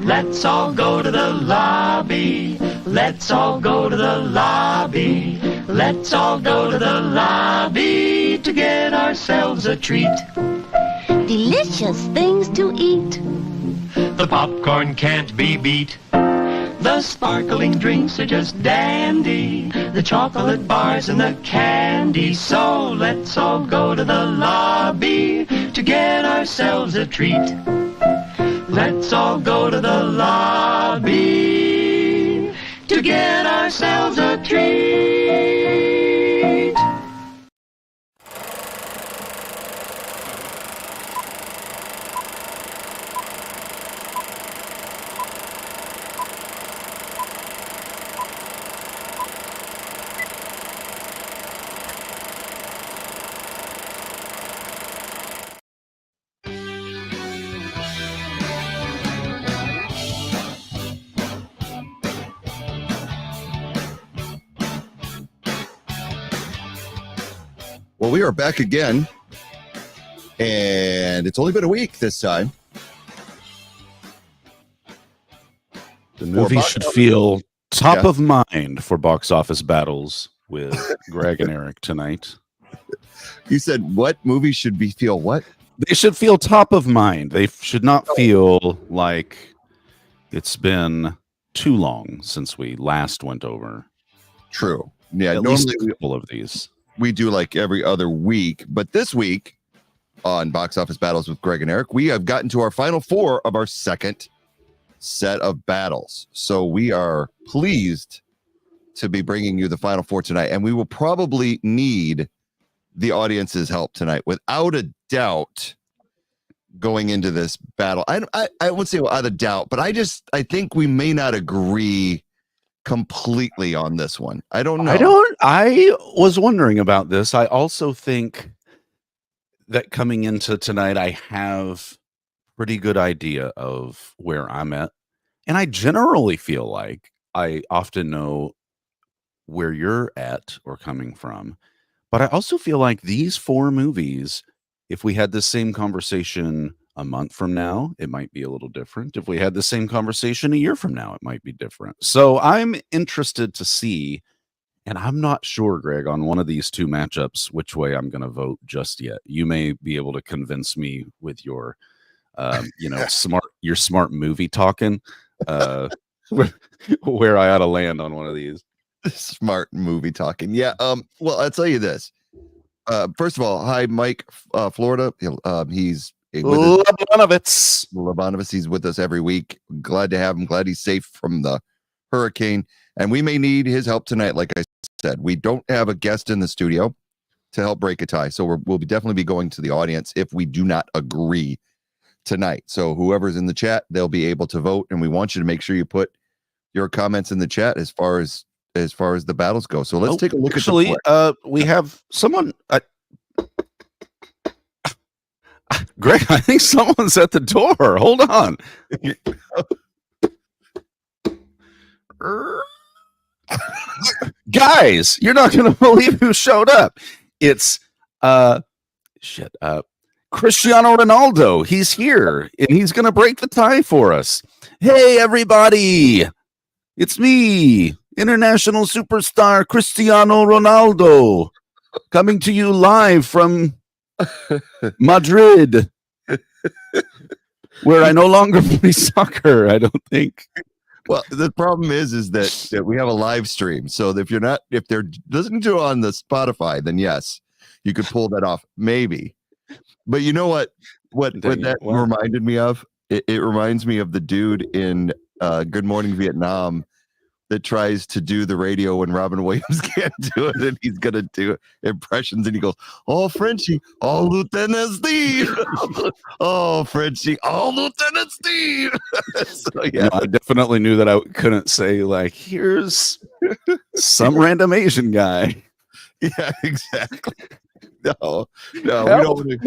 Let's all go to the lobby. Let's all go to the lobby. Let's all go to the lobby to get ourselves a treat. Delicious things to eat. The popcorn can't be beat. The sparkling drinks are just dandy. The chocolate bars and the candy. So let's all go to the lobby to get ourselves a treat. Let's all go to the lobby to get ourselves a treat. Well, we are back again, and it's only been a week this time. The movie should feel top of mind for box office battles with Greg and Eric tonight. You said what movie should be feel what? They should feel top of mind. They should not feel like it's been too long since we last went over. True. Yeah, At normally least a couple of these. We do like every other week, but this week on Box Office Battles with Greg and Eric, we have gotten to our final four of our second set of battles. So we are pleased to be bringing you the final four tonight, and we will probably need the audience's help tonight, without a doubt. Going into this battle, I would say without a doubt, but I think we may not agree completely on this one. I don't know. I was wondering about this. I also think that coming into tonight, I have pretty good idea of where I'm at. And I generally feel like I often know where you're at or coming from. But I also feel like these four movies, if we had the same conversation a month from now, it might be a little different. If we had the same conversation a year from now, it might be different. So I'm interested to see, and I'm not sure, Greg, on one of these two matchups, which way I'm going to vote just yet. You may be able to convince me with your, smart movie talking, where I ought to land on one of these. Smart movie talking. Yeah. Well, I'll tell you this. First of all, hi, Mike, Florida. He's Labanovitz. He's with us every week. Glad to have him. Glad he's safe from the hurricane. And we may need his help tonight. Like I said, we don't have a guest in the studio to help break a tie. So we'll definitely be going to the audience if we do not agree tonight. So whoever's in the chat, they'll be able to vote. And we want you to make sure you put your comments in the chat as far as the battles go. So let's take a look at we have someone. Greg, I think someone's at the door. Hold on. Guys, you're not going to believe who showed up. It's Cristiano Ronaldo. He's here, and he's going to break the tie for us. Hey, everybody. It's me, international superstar Cristiano Ronaldo, coming to you live from Madrid, where I no longer play soccer, I don't think. Well, the problem is that we have a live stream. So if they're listening to it on the Spotify, then yes, you could pull that off, maybe. But you know what reminded me of? It reminds me of the dude in Good Morning Vietnam that tries to do the radio when Robin Williams can't do it, and he's gonna do impressions, and he goes, "Oh, Frenchie, oh, Lieutenant Steve, oh, Frenchie, oh, Lieutenant Steve." So, yeah, I definitely knew that I couldn't say like, "Here's some random Asian guy." Yeah, exactly. No, we don't.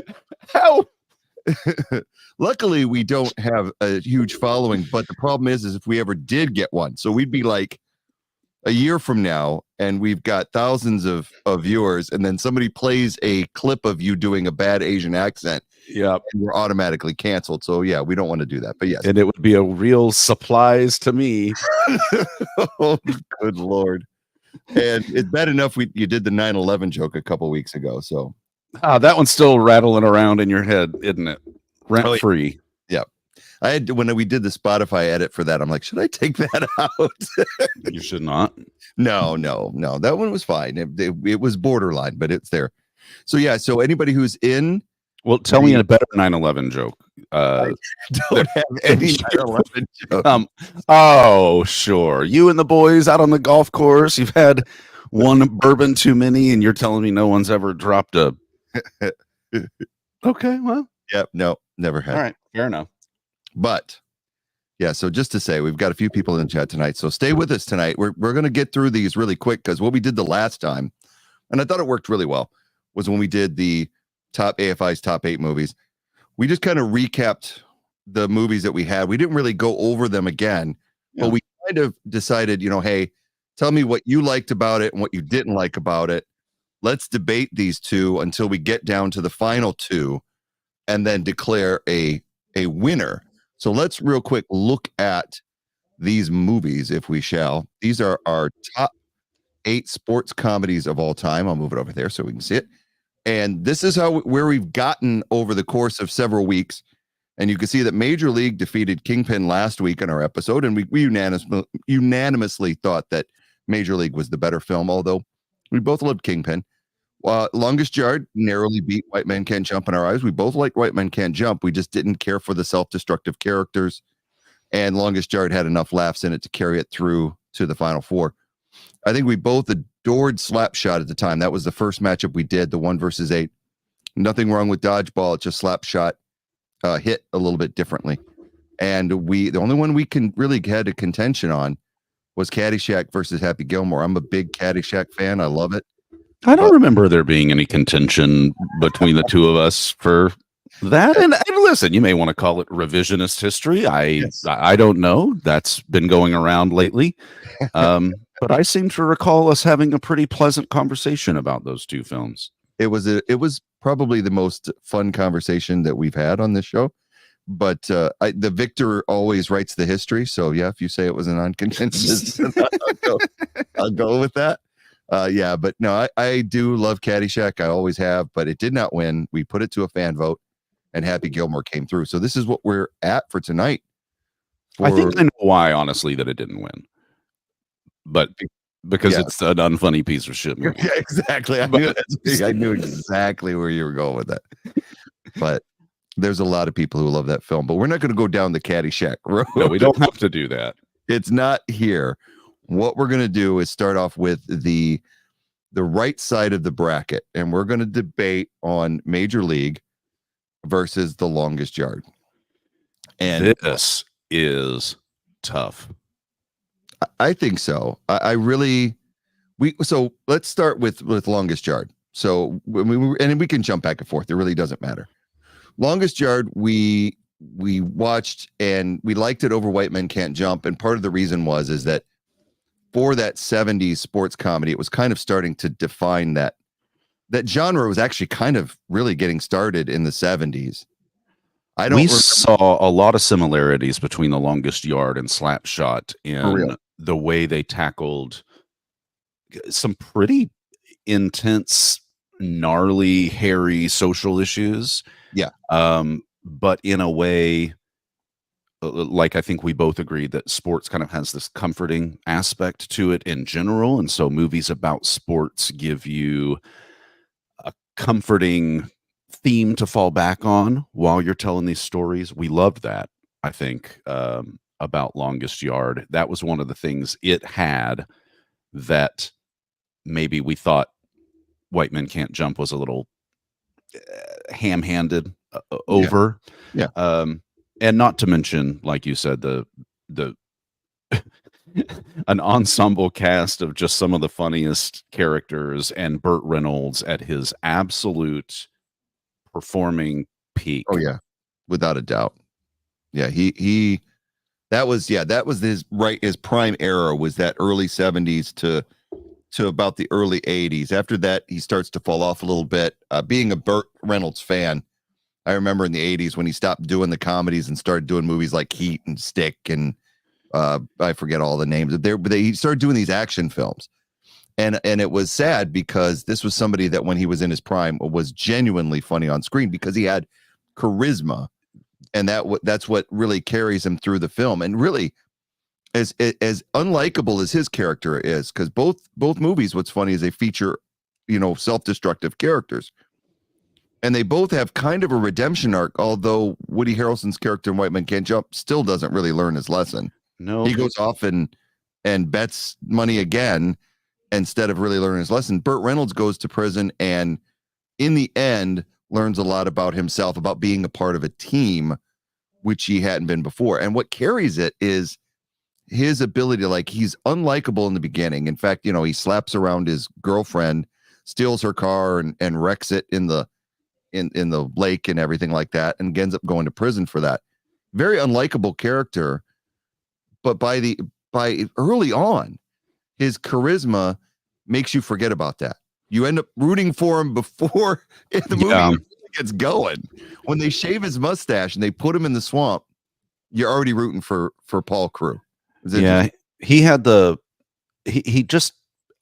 Help. Luckily, we don't have a huge following, but the problem is if we ever did get one, so we'd be like a year from now, and we've got thousands of viewers, and then somebody plays a clip of you doing a bad Asian accent, Yeah. and we're automatically canceled. So yeah, we don't want to do that. But yes. And it would be a real surprise to me. Oh, good Lord. And it's bad enough you did the 9/11 joke a couple weeks ago. So that one's still rattling around in your head, isn't it? Rent free. Yeah. I had when we did the Spotify edit for that, I'm like, should I take that out? You should not. No. That one was fine. It was borderline, but it's there. So yeah. So anybody who's in, well, tell me a better 9/11 joke. I don't have any 9/11 jokes. Oh, sure. You and the boys out on the golf course. You've had one bourbon too many, and you're telling me no one's ever dropped a. Okay, well. Yep. No, never had. All right, fair enough. But yeah, so just to say, we've got a few people in the chat tonight, so stay with us tonight. We're going to get through these really quick because what we did the last time, and I thought it worked really well, was when we did the AFI's top 8 movies. We just kind of recapped the movies that we had. We didn't really go over them again, but we kind of decided, hey, tell me what you liked about it and what you didn't like about it. Let's debate these two until we get down to the final 2 and then declare a winner. So let's real quick look at these movies, if we shall. These are our top 8 sports comedies of all time. I'll move it over there so we can see it. And this is where we've gotten over the course of several weeks. And you can see that Major League defeated Kingpin last week in our episode. And we unanimously thought that Major League was the better film, although we both loved Kingpin. Longest Yard narrowly beat White Men Can't Jump in our eyes. We both liked White Men Can't Jump. We just didn't care for the self-destructive characters. And Longest Yard had enough laughs in it to carry it through to the final 4. I think we both adored Slapshot at the time. That was the first matchup we did, the 1 versus 8. Nothing wrong with Dodgeball. It's just Slapshot hit a little bit differently. And the only one we can really had a contention on was Caddyshack versus Happy Gilmore. I'm a big Caddyshack fan. I love it. I don't remember there being any contention between the two of us for that. And listen, you may want to call it revisionist history. I don't know. That's been going around lately. But I seem to recall us having a pretty pleasant conversation about those two films. It was probably the most fun conversation that we've had on this show. But the victor always writes the history. So yeah, if you say it was a non-contentious, I'll go with that. But no, I do love Caddyshack. I always have, but it did not win. We put it to a fan vote, and Happy Gilmore came through. So this is what we're at for tonight. I think I know why, honestly, that it didn't win. But because it's an unfunny piece of shit movie. Yeah, exactly. I knew exactly where you were going with that. But there's a lot of people who love that film. But we're not going to go down the Caddyshack road. No, we don't have to do that. It's not here. What we're going to do is start off with the right side of the bracket, and we're going to debate on Major League versus The Longest Yard. And this is tough. I think so. So let's start with Longest Yard. So and we can jump back and forth. It really doesn't matter. Longest Yard, we watched and we liked it over White Men Can't Jump. And part of the reason is that for that 70s sports comedy, it was kind of starting to define that genre was actually kind of really getting started in the 70s. We saw a lot of similarities between The Longest Yard and Slapshot in the way they tackled some pretty intense, gnarly, hairy social issues. Yeah. But in a way, like I think we both agreed that sports kind of has this comforting aspect to it in general. And so movies about sports give you a comforting theme to fall back on while you're telling these stories. We loved that, I think, about Longest Yard. That was one of the things it had that maybe we thought White Men Can't Jump was a little ham-handed over. Yeah. And not to mention, like you said, the an ensemble cast of just some of the funniest characters and Burt Reynolds at his absolute performing peak. Oh yeah, without a doubt. Yeah, he that was his prime era was that early 70s to about the early 80s. After that, he starts to fall off a little bit. Being a Burt Reynolds fan, I remember in the 80s when he stopped doing the comedies and started doing movies like Heat and Stick and I forget all the names. He started doing these action films. And it was sad because this was somebody that when he was in his prime was genuinely funny on screen because he had charisma, and that's what really carries him through the film. And really, as unlikable as his character is, because both movies, what's funny is they feature, self-destructive characters, and they both have kind of a redemption arc. Although Woody Harrelson's character in White Men Can't Jump still doesn't really learn his lesson. No, he goes off and bets money again instead of really learning his lesson. Burt Reynolds goes to prison and in the end learns a lot about himself, about being a part of a team, which he hadn't been before. And what carries it is his ability to, like, he's unlikable in the beginning. In fact, he slaps around his girlfriend, steals her car and wrecks it in the lake and everything like that, and ends up going to prison for that. Very unlikable character. But by early on, his charisma makes you forget about that. You end up rooting for him before the movie gets going. When they shave his mustache and they put him in the swamp, you're already rooting for Paul Crewe. Yeah, he had he just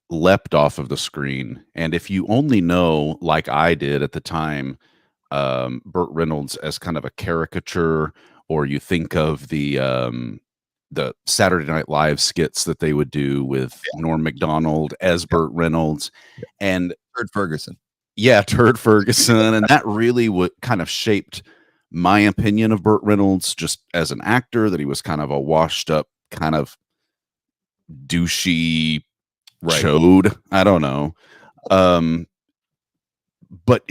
leapt off of the screen. And if you only know, like I did at the time, Burt Reynolds as kind of a caricature, or you think of the Saturday Night Live skits that they would do with Norm Macdonald as Burt Reynolds and Turd Ferguson. Yeah, Turd Ferguson. And that really kind of shaped my opinion of Burt Reynolds just as an actor, that he was kind of a washed up, kind of douchey chode. I don't know. But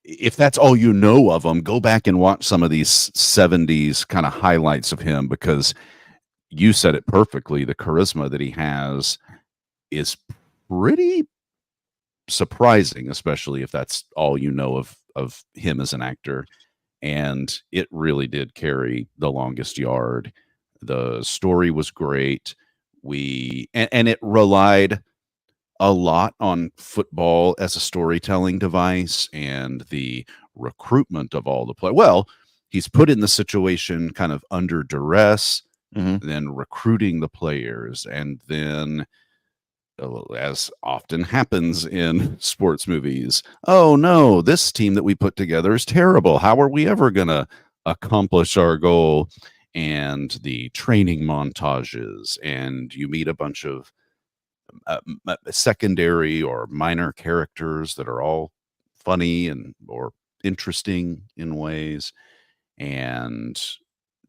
if that's all you know of him, go back and watch some of these 70s kind of highlights of him, because you said it perfectly. The charisma that he has is pretty surprising, especially if that's all you know of him as an actor. And it really did carry The Longest Yard. The story was great. And it relied a lot on football as a storytelling device and the recruitment of all the play. Well, he's put in the situation kind of under duress, then recruiting the players, and then, as often happens in sports movies, oh no, this team that we put together is terrible. How are we ever going to accomplish our goal? And the training montages, and you meet a bunch of secondary or minor characters that are all funny or interesting in ways. And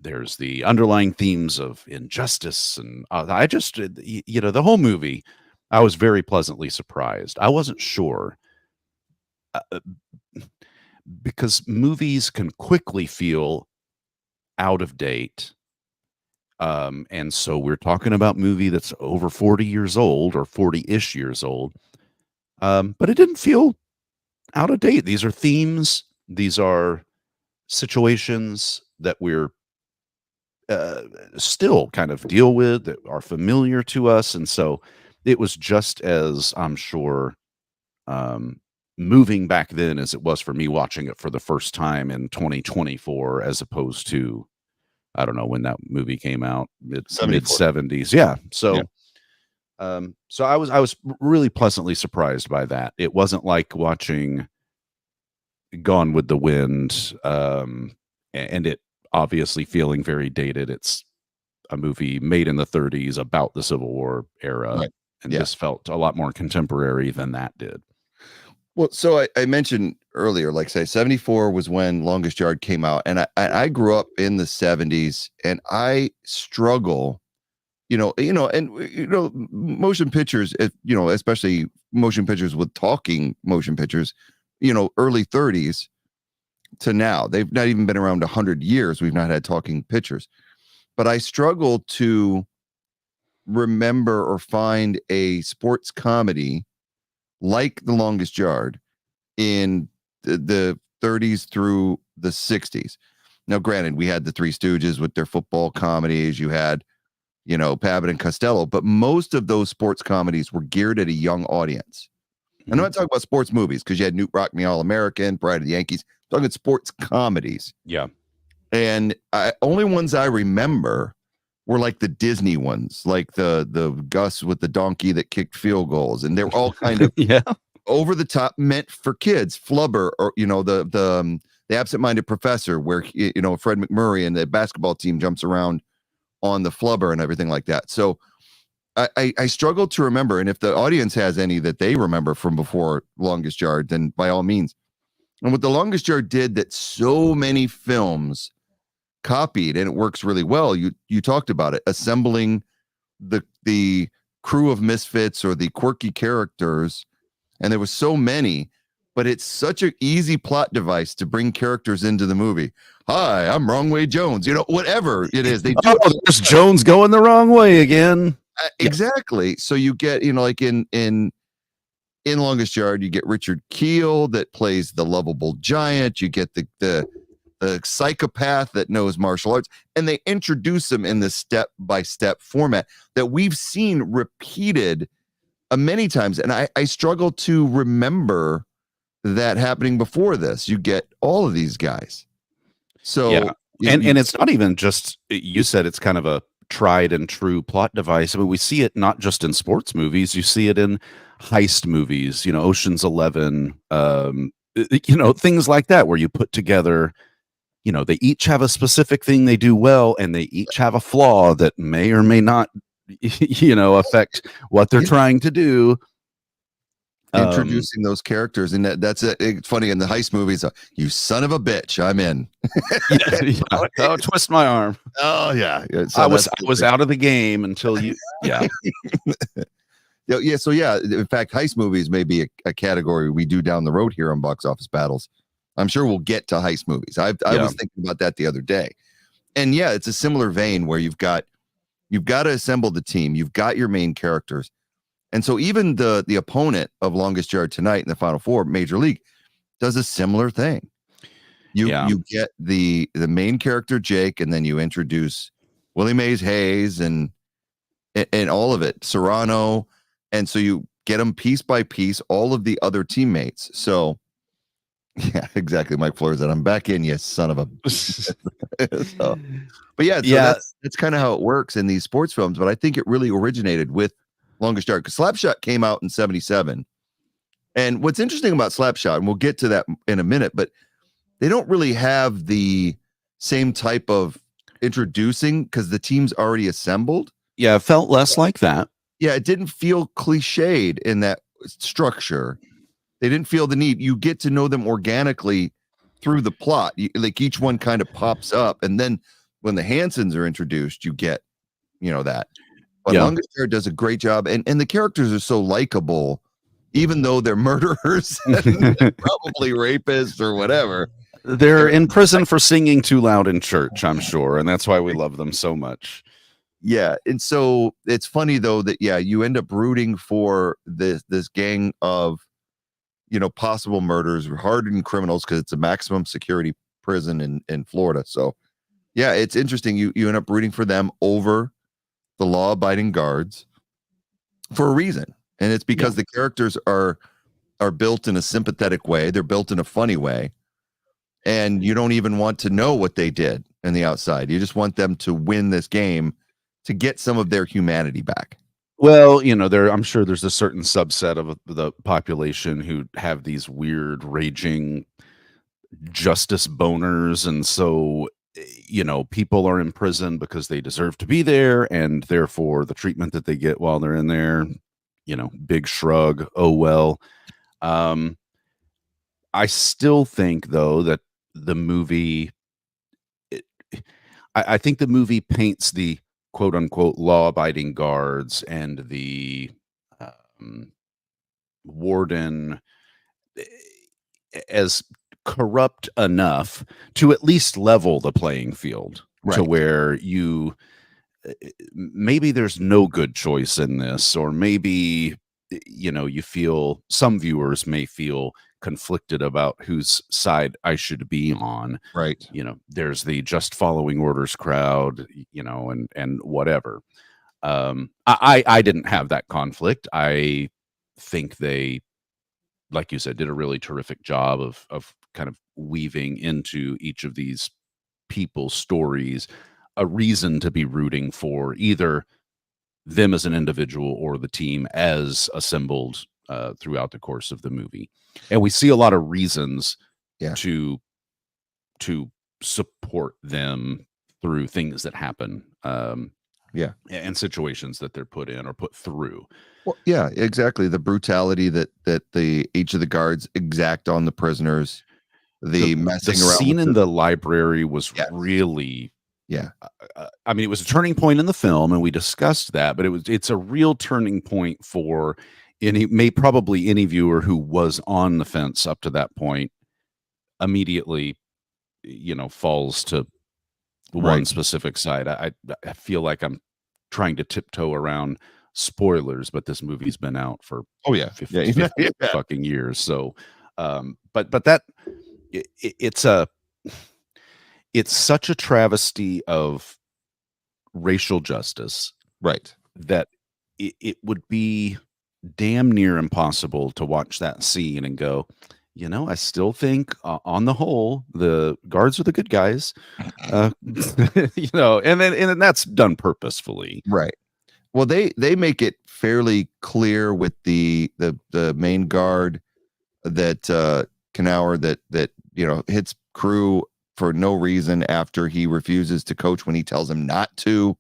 there's the underlying themes of injustice. And I just, the whole movie, I was very pleasantly surprised. I wasn't sure, because movies can quickly feel out of date. And so we're talking about a movie that's over 40 years old, or 40-ish years old. But it didn't feel out of date. These are themes. These are situations that we're still kind of deal with, that are familiar to us. And so it was just as, I'm sure, moving back then as it was for me watching it for the first time in 2024, as opposed to, I don't know when that movie came out, mid 70s. Yeah. So, so I was really pleasantly surprised by that. It wasn't like watching Gone with the Wind, and it obviously feeling very dated. It's a movie made in the 30s about the Civil War era, and this felt a lot more contemporary than that did. Well, so I mentioned earlier, like say 74 was when Longest Yard came out. And I grew up in the 70s, and I struggle, motion pictures, especially motion pictures with talking motion pictures, early 30s to now. They've not even been around 100 years. We've not had talking pictures. But I struggle to remember or find a sports comedy like The Longest Yard in the 30s through the 60s. Now, granted, we had the Three Stooges with their football comedies. You had, Pabbott and Costello, but most of those sports comedies were geared at a young audience. I'm not talking about sports movies, because you had Newt Rockne, All-American, Pride of the Yankees. talking sports comedies. Yeah. And only ones I remember were like the Disney ones, like the Gus with the donkey that kicked field goals, and they were all kind of Yeah. over the top, meant for kids. Flubber, or the absent-minded professor, where Fred McMurray and the basketball team jumps around on the flubber and everything like that. So I struggle to remember, and if the audience has any that they remember from before Longest Yard, then by all means. And what the Longest Yard did that so many films copied, and it works really well. You talked about it, assembling the crew of misfits or the quirky characters, and there was so many, but it's such an easy plot device to bring characters into the movie. Hi, I'm Wrong Way Jones. Whatever it is, they do. Oh, there's Jones going the wrong way again. Exactly. So you get, like in Longest Yard, you get Richard Keel that plays the lovable giant. You get the psychopath that knows martial arts, and they introduce him in this step-by-step format that we've seen repeated many times. And I struggle to remember that happening before this. You get all of these guys. So, yeah. And it's not even just, you said it's kind of a tried and true plot device. I mean, we see it not just in sports movies, you see it in heist movies, Ocean's 11, things like that, where you put together, they each have a specific thing they do well, and they each have a flaw that may or may not, affect what they're trying to do. Introducing those characters, and that's it's funny in the heist movies. You son of a bitch, I'm in. Yeah. Oh, twist my arm. Oh yeah. So I was out of the game until you. Yeah. Yeah. So in fact, heist movies may be a category we do down the road here on Box Office Battles. I'm sure we'll get to heist movies. I was thinking about that the other day, and yeah, it's a similar vein where you've got to assemble the team. You've got your main characters. And so even the opponent of Longest Yard tonight in the Final Four, Major League, does a similar thing. You get the main character, Jake, and then you introduce Willie Mays Hayes and all of it, Serrano. And so you get them piece by piece, all of the other teammates. So, yeah, exactly. Mike Flores said, I'm back in, you son of a... So, but yeah, that's kind of how it works in these sports films. But I think it really originated with Longest Yard, because Slapshot came out in 1977. And what's interesting about Slapshot, and we'll get to that in a minute, but they don't really have the same type of introducing because the team's already assembled. Yeah, it felt less like that. Yeah, it didn't feel cliched in that structure. They didn't feel the need. You get to know them organically through the plot. Like each one kind of pops up. And then when the Hansons are introduced, you get, that. But Longest Yard does a great job, and the characters are so likable, even though they're murderers and probably rapists or whatever. They're in prison for singing too loud in church, I'm sure, and that's why we love them so much. Yeah, and so it's funny though that you end up rooting for this gang of possible murders, hardened criminals, because it's a maximum security prison in Florida. So yeah, it's interesting. You end up rooting for them over the law-abiding guards for a reason, and it's because the characters are built in a sympathetic way. They're built in a funny way, and you don't even want to know what they did in the outside. You just want them to win this game to get some of their humanity back. Well, I'm sure there's a certain subset of the population who have these weird raging justice boners, and so people are in prison because they deserve to be there, and therefore the treatment that they get while they're in there, big shrug. Oh, well. I still think, though, that the movie, I think the movie paints the quote unquote law-abiding guards and the warden as corrupt enough to at least level the playing field, to where you maybe there's no good choice in this, or maybe you feel, some viewers may feel conflicted about whose side I should be on. Right. There's the just following orders crowd, and whatever. I didn't have that conflict. I think they, like you said, did a really terrific job of kind of weaving into each of these people's stories a reason to be rooting for either them as an individual or the team as assembled throughout the course of the movie. And we see a lot of reasons Yeah. to support them through things that happen, Yeah. and situations that they're put in or put through. Well, yeah, exactly. The brutality that each of the guards exact on the prisoners, the The messing around scene with in the library was yes. really, Yeah. I mean, it was a turning point in the film, and we discussed that, but it's a real turning point for probably any viewer who was on the fence up to that point immediately, falls to one Right. specific side. I feel like I'm trying to tiptoe around spoilers, but this movie's been out for Oh yeah. 50, Yeah. 50 Yeah. fucking years. So, but that it's such a travesty of racial justice Right. that it would be damn near impossible to watch that scene and go, I still think on the whole, the guards are the good guys, and then that's done purposefully. Right. Well, they make it fairly clear with the main guard that Knauer that hits crew for no reason after he refuses to coach when he tells him not to.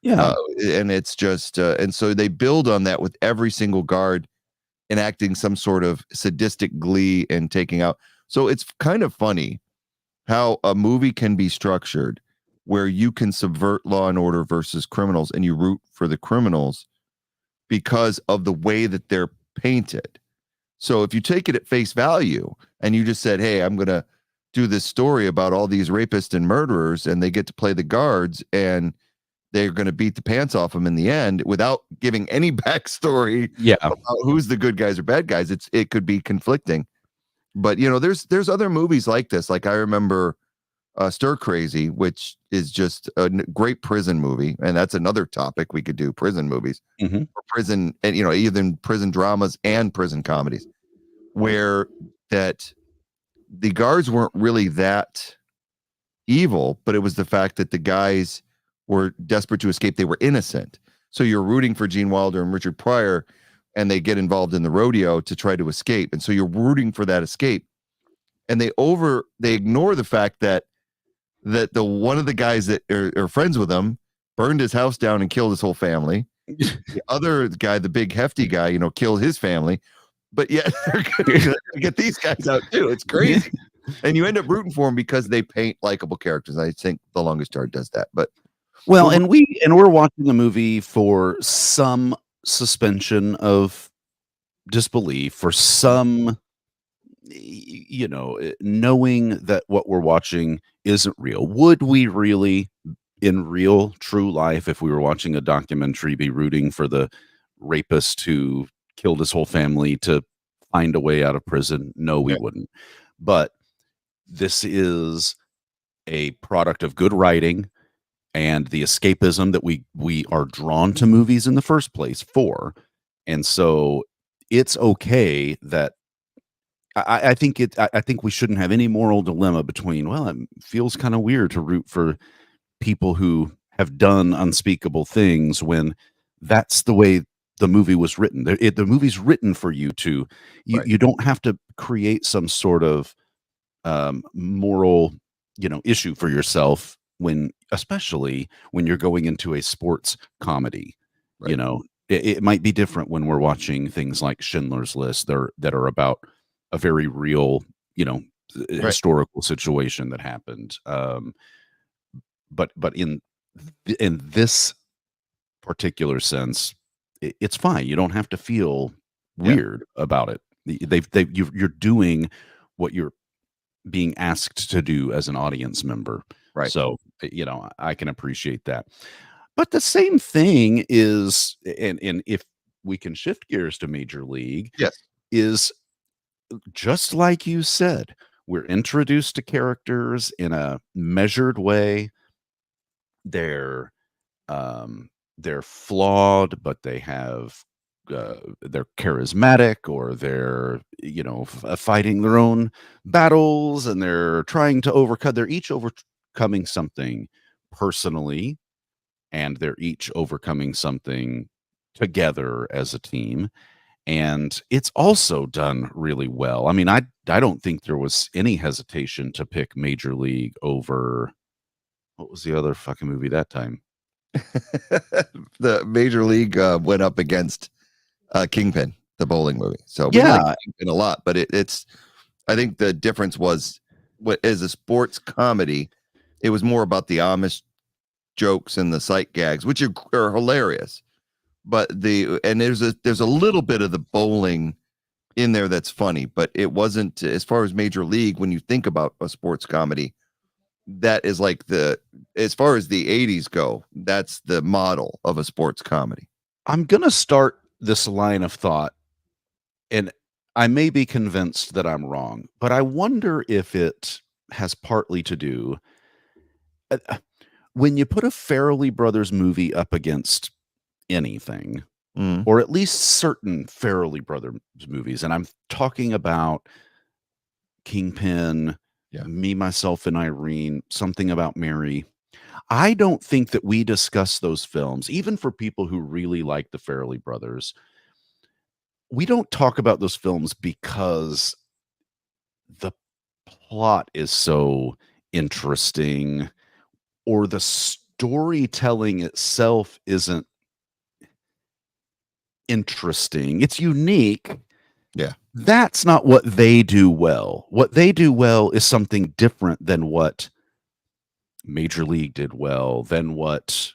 Yeah. And it's just and so they build on that with every single guard enacting some sort of sadistic glee and taking out. So it's kind of funny how a movie can be structured where you can subvert law and order versus criminals and you root for the criminals because of the way that they're painted. So if you take it at face value and you just said, hey, I'm going to do this story about all these rapists and murderers and they get to play the guards and they're going to beat the pants off them in the end without giving any backstory about who's the good guys or bad guys, it could be conflicting. But there's other movies like this. Like I remember Stir Crazy, which is just a great prison movie, and that's another topic we could do: prison movies, or prison, and even prison dramas and prison comedies, where that the guards weren't really that evil, but it was the fact that the guys were desperate to escape. They were innocent, so you're rooting for Gene Wilder and Richard Pryor, and they get involved in the rodeo to try to escape, and so you're rooting for that escape, and they ignore the fact that the one of the guys that are friends with him burned his house down and killed his whole family. The other guy, the big hefty guy, killed his family, but yet they're gonna get these guys out too. It's crazy. And you end up rooting for them because they paint likable characters. I think The Longest Yard does that. But and we're watching the movie for some suspension of disbelief, for some knowing that what we're watching isn't real. Would we really, in real true life, if we were watching a documentary, be rooting for the rapist who killed his whole family to find a way out of prison? No, we wouldn't. But this is a product of good writing and the escapism that we are drawn to movies in the first place for. And so it's okay that I think we shouldn't have any moral dilemma between, well, it feels kind of weird to root for people who have done unspeakable things when that's the way the movie was written. The movie's written for you to, you don't have to create some sort of moral, issue for yourself especially when you're going into a sports comedy. It might be different when we're watching things like Schindler's List that are about a very real, historical situation that happened. But in this particular sense, it's fine. You don't have to feel weird about it. You're doing what you're being asked to do as an audience member. Right. So, I can appreciate that. But the same thing is, and if we can shift gears to Major League, is just like you said, we're introduced to characters in a measured way. They're flawed, but they have they're charismatic, or they're fighting their own battles, and they're each overcoming something personally, and they're each overcoming something together as a team. And it's also done really well. I mean, I don't think there was any hesitation to pick Major League over, what was the other fucking movie that time? The Major League went up against Kingpin, the bowling movie. So we like Yeah, Kingpin a lot, but it's I think the difference was, what as a sports comedy, it was more about the Amish jokes and the sight gags, which are hilarious. But there's a little bit of the bowling in there that's funny, but it wasn't, as far as Major League, when you think about a sports comedy, that is like as far as the 80s go, that's the model of a sports comedy. I'm going to start this line of thought, and I may be convinced that I'm wrong, but I wonder if it has partly to do, when you put a Farrelly Brothers movie up against anything, Mm, or at least certain Farrelly Brothers movies, and I'm talking about Kingpin, yeah. Me, Myself, and Irene, Something About Mary. I don't think that we discuss those films, even for people who really like the Farrelly Brothers. We don't talk about those films because the plot is so interesting, or the storytelling itself isn't interesting. It's unique. Yeah. That's not what they do well. What they do well is something different than what Major League did well, than what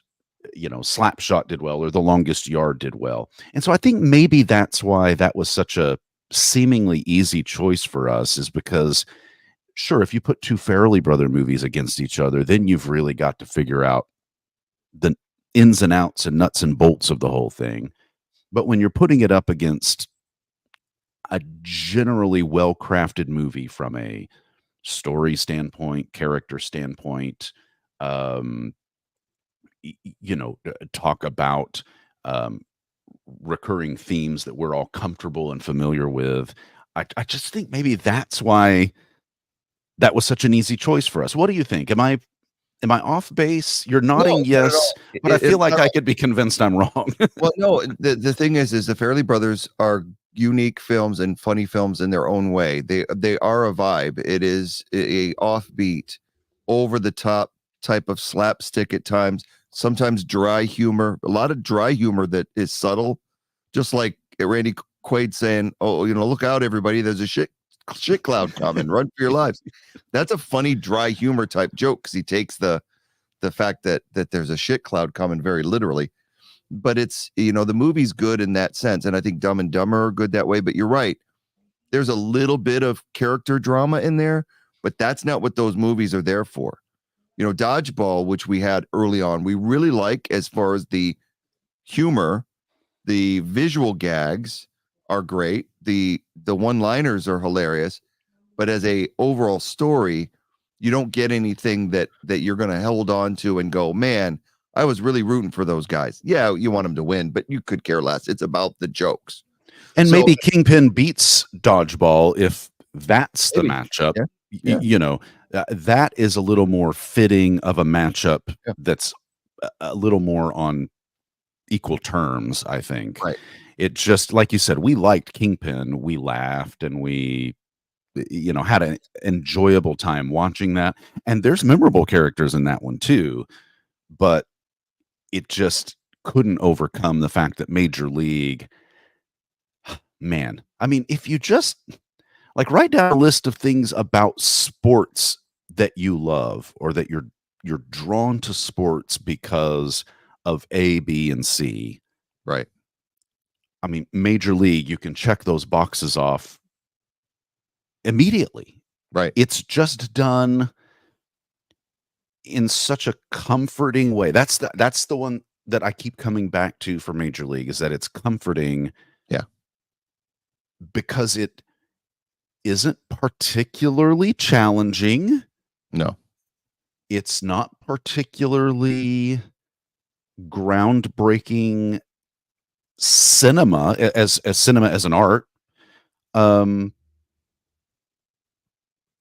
Slapshot did well, or The Longest Yard did well. And so I think maybe that's why that was such a seemingly easy choice for us, is because, sure, if you put two Farrelly Brother movies against each other, then you've really got to figure out the ins and outs and nuts and bolts of the whole thing. But when you're putting it up against a generally well-crafted movie from a story standpoint, character standpoint, um, talk about um, recurring themes that we're all comfortable and familiar with. I just think maybe that's why that was such an easy choice for us. What do you think? Am I off base? You're No, nodding not at yes, all. but I feel It's like not. I could be convinced I'm wrong. Well, no, the thing is the Fairley Brothers are unique films and funny films in their own way. They are a vibe. It is a offbeat, over the top type of slapstick at times, sometimes dry humor, a lot of dry humor that is subtle, just like Randy Quaid saying, "Oh, look out, everybody! There's a shit cloud coming. Run for your lives." That's a funny dry humor type joke, because he takes the fact that there's a shit cloud coming very literally. But it's, the movie's good in that sense, and I think Dumb and Dumber are good that way. But you're right, there's a little bit of character drama in there, but that's not what those movies are there for. Dodgeball, which we had early on, we really like as far as the humor. The visual gags are great, the one-liners are hilarious, but as a overall story, you don't get anything that you're going to hold on to and go, man, I was really rooting for those guys. Yeah, you want them to win, but you could care less. It's about the jokes. And So maybe Kingpin beats Dodgeball if that's the maybe, matchup. yeah, yeah, That is a little more fitting of a matchup, yeah, that's a little more on equal terms, I think. right, It just, like you said, we liked Kingpin. We laughed, and we had an enjoyable time watching that. And there's memorable characters in that one too, but it just couldn't overcome the fact that Major League, man, I mean, if you just like write down a list of things about sports that you love, or that you're drawn to sports because of A, B, and C. right, I mean, Major League, you can check those boxes off immediately. right. It's just done in such a comforting way. That's the one that I keep coming back to for Major League, is that it's comforting. Yeah. Because it isn't particularly challenging. No. It's not particularly groundbreaking cinema as cinema as an art. Um,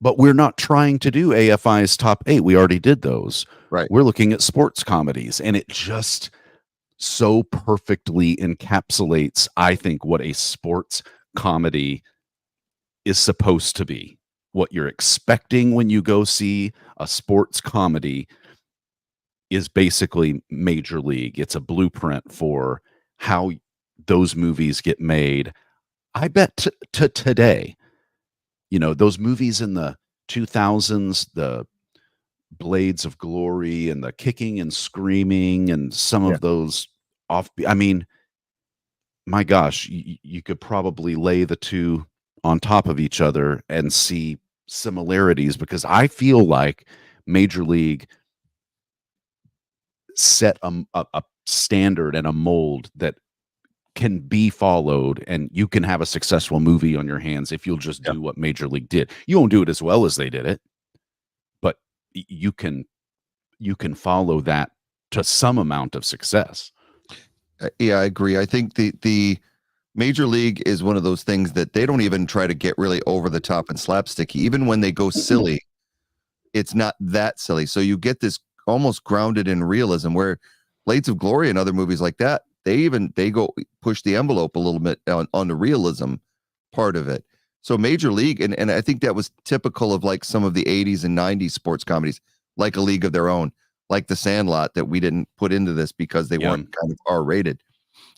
but we're not trying to do AFI's top 8. We already did those. Right. We're looking at sports comedies, and it just so perfectly encapsulates, I think, what a sports comedy is supposed to be. What you're expecting when you go see a sports comedy is basically Major League. It's a blueprint for how those movies get made. I bet to today, those movies in the 2000s, the Blades of Glory and the Kicking and Screaming and some Yeah. of those off. I mean, my gosh, you could probably lay the two on top of each other and see similarities, because I feel like Major League set a standard and a mold that can be followed, and you can have a successful movie on your hands if you'll just Yeah. do what Major League did. You won't do it as well as they did it, but you can follow that to some amount of success. Yeah, I agree. I think the Major League is one of those things that they don't even try to get really over the top and slapsticky. Even when they go silly, it's not that silly. So you get this almost grounded in realism, where Blades of Glory and other movies like that, they go push the envelope a little bit on the realism part of it. So Major League, and I think that was typical of like some of the 80s and 90s sports comedies, like A League of Their Own, like The Sandlot, that we didn't put into this because they weren't kind of R-rated.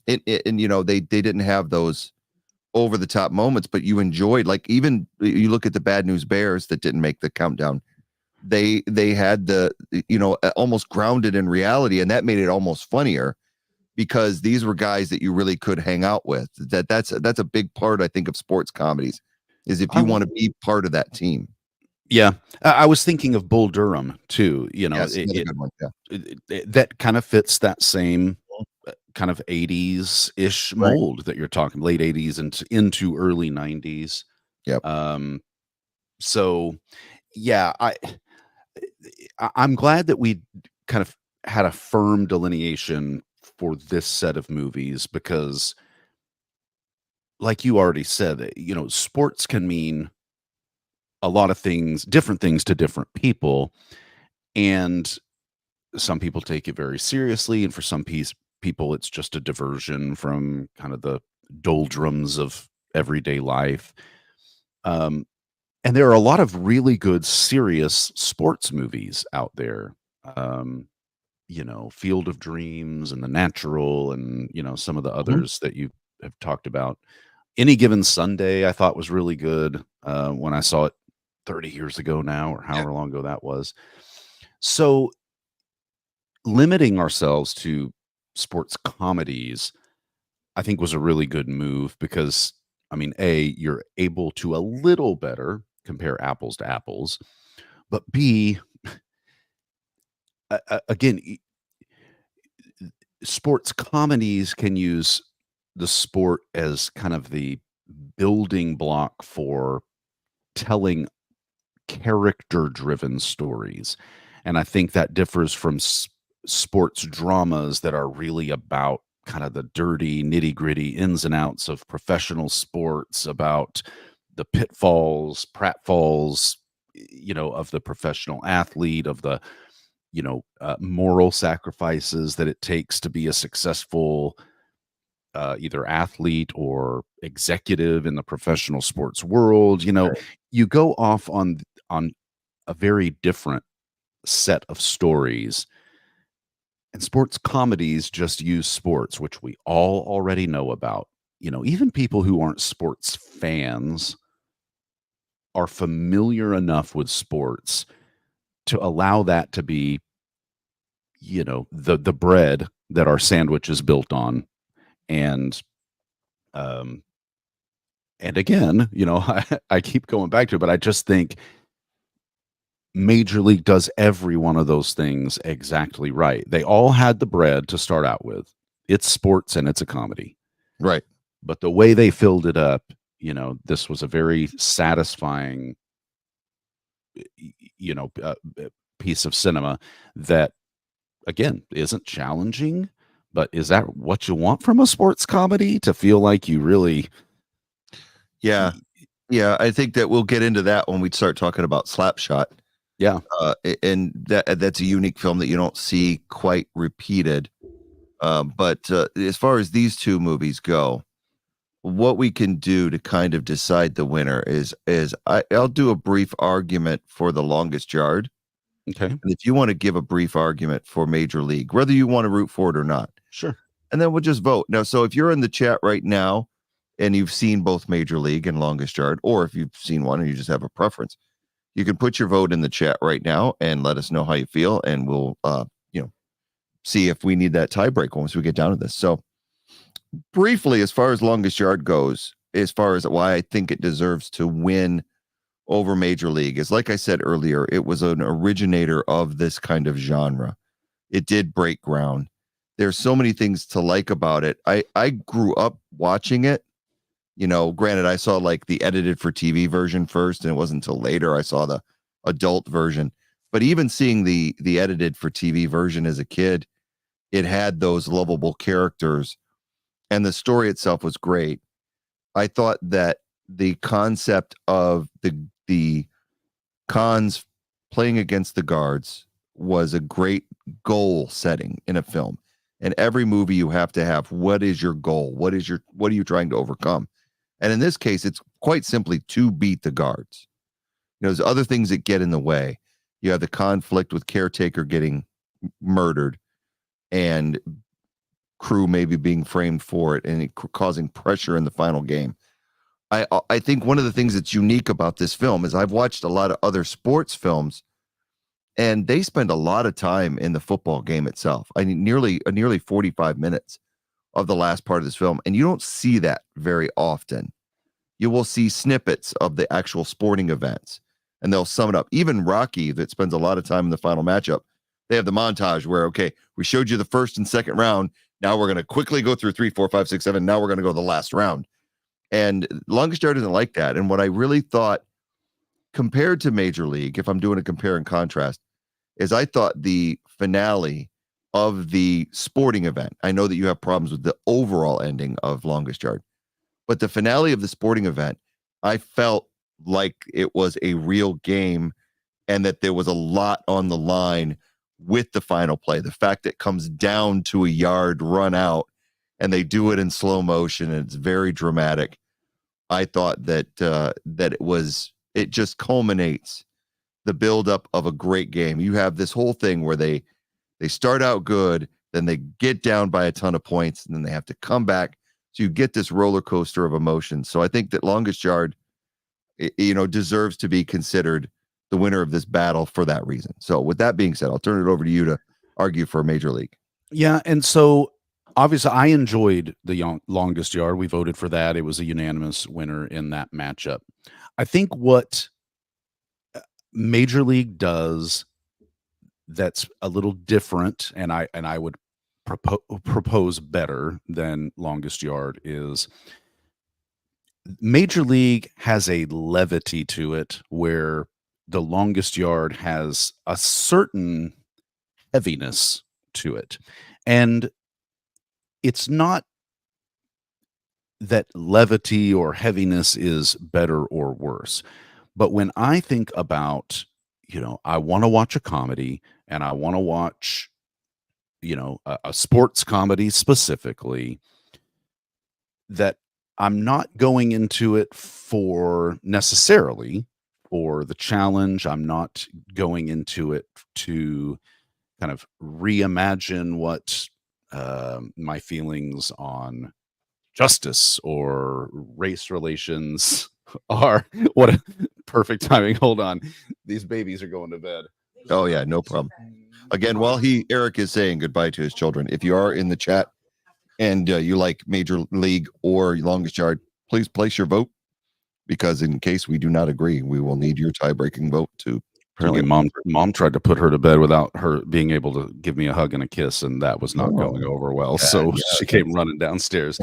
And they didn't have those over the top moments, but you enjoyed, like, even you look at the Bad News Bears that didn't make the countdown. They had the almost grounded in reality, and that made it almost funnier, because these were guys that you really could hang out with. That's a big part, I think, of sports comedies, is if you want to be part of that team. Yeah, I was thinking of Bull Durham too. Yes, another good one. Yeah. That kind of fits that same kind of 80s ish mold that you're talking, late 80s and into early 90s. Yep. So yeah, I'm glad that we kind of had a firm delineation for this set of movies, because like you already said, sports can mean a lot of things, different things to different people. And some people take it very seriously, and for some people it's just a diversion from kind of the doldrums of everyday life. And there are a lot of really good serious sports movies out there. Field of Dreams and The Natural, and some of the others that you have talked about. Any Given Sunday, I thought, was really good when I saw it 30 years ago now, or however long ago that was. So limiting ourselves to sports comedies, I think, was a really good move, because, I mean, A, you're able to a little better compare apples to apples, but B, again, sports comedies can use the sport as kind of the building block for telling character driven stories. And I think that differs from sports dramas that are really about kind of the dirty, nitty gritty ins and outs of professional sports, about the pitfalls, pratfalls, of the professional athlete, of the, moral sacrifices that it takes to be a successful either athlete or executive in the professional sports world. You go off on a very different set of stories, and sports comedies just use sports, which we all already know about. Even people who aren't sports fans are familiar enough with sports to allow that to be, the bread that our sandwich is built on. And again, I keep going back to it, but I just think Major League does every one of those things exactly right. They all had the bread to start out with. It's sports and it's a comedy. Right. But the way they filled it up, this was a very satisfying, piece of cinema that, again, isn't challenging, But is that what you want from a sports comedy, to feel like you really Yeah. Yeah, I think that we'll get into that when we start talking about Slapshot. Yeah. And that's a unique film that you don't see quite repeated. But as far as these two movies go, what we can do to kind of decide the winner is I'll do a brief argument for The Longest Yard. Okay. And if you want to give a brief argument for Major League, whether you want to root for it or not, Sure. and then we'll just vote. Now, so if you're in the chat right now and you've seen both Major League and Longest Yard, or if you've seen one and you just have a preference, you can put your vote in the chat right now and let us know how you feel, and we'll see if we need that tiebreak once we get down to this. So briefly, as far as Longest Yard goes, as far as why I think it deserves to win over Major League, is like I said earlier, it was an originator of this kind of genre. It did break ground. There's so many things to like about it. I grew up watching it. Granted, I saw like the edited for TV version first, and it wasn't until later I saw the adult version. But even seeing the edited for TV version as a kid, it had those lovable characters, and the story itself was great. I thought that the concept of the cons playing against the guards was a great goal setting in a film. In every movie, you have to have, what is your goal? What are you trying to overcome? And in this case, it's quite simply to beat the guards. There's other things that get in the way. You have the conflict with Caretaker getting murdered and crew maybe being framed for it and it causing pressure in the final game. I think one of the things that's unique about this film is I've watched a lot of other sports films, and they spend a lot of time in the football game itself. I mean, nearly 45 minutes of the last part of this film, and you don't see that very often. You will see snippets of the actual sporting events, and they'll sum it up. Even Rocky, that spends a lot of time in the final matchup, they have the montage where, okay, we showed you the first and second round. Now we're going to quickly go through 3, 4, 5, 6, 7. Now we're going to go to the last round. And Longest Yard isn't like that. And what I really thought, compared to Major League, if I'm doing a compare and contrast, is I thought the finale of the sporting event, I know that you have problems with the overall ending of Longest Yard, but the finale of the sporting event, I felt like it was a real game and that there was a lot on the line with the final play. The fact that it comes down to a yard run out and they do it in slow motion and it's very dramatic. I thought that it just culminates the buildup of a great game. You have this whole thing where they start out good, then they get down by a ton of points, and then they have to come back. So you get this roller coaster of emotions. So I think that Longest Yard, deserves to be considered the winner of this battle for that reason. So with that being said, I'll turn it over to you to argue for Major League. Yeah, and so obviously I enjoyed the Longest Yard. We voted for that. It was a unanimous winner in that matchup. I think what Major League does that's a little different, and I would propose better than Longest Yard, is Major League has a levity to it where the Longest Yard has a certain heaviness to it. And it's not that levity or heaviness is better or worse. But when I think about, I want to watch a comedy and I want to watch, a sports comedy specifically, that I'm not going into it for necessarily for the challenge. I'm not going into it to kind of reimagine what my feelings on justice or race relations are. What a perfect timing. Hold on. These babies are going to bed. Oh, yeah, no problem. Again, while Eric is saying goodbye to his children, if you are in the chat and you like Major League or Longest Yard, please place your vote, because in case we do not agree, we will need your tie-breaking vote to. Apparently, mom tried to put her to bed without her being able to give me a hug and a kiss, and that was not going over well. So she came running downstairs.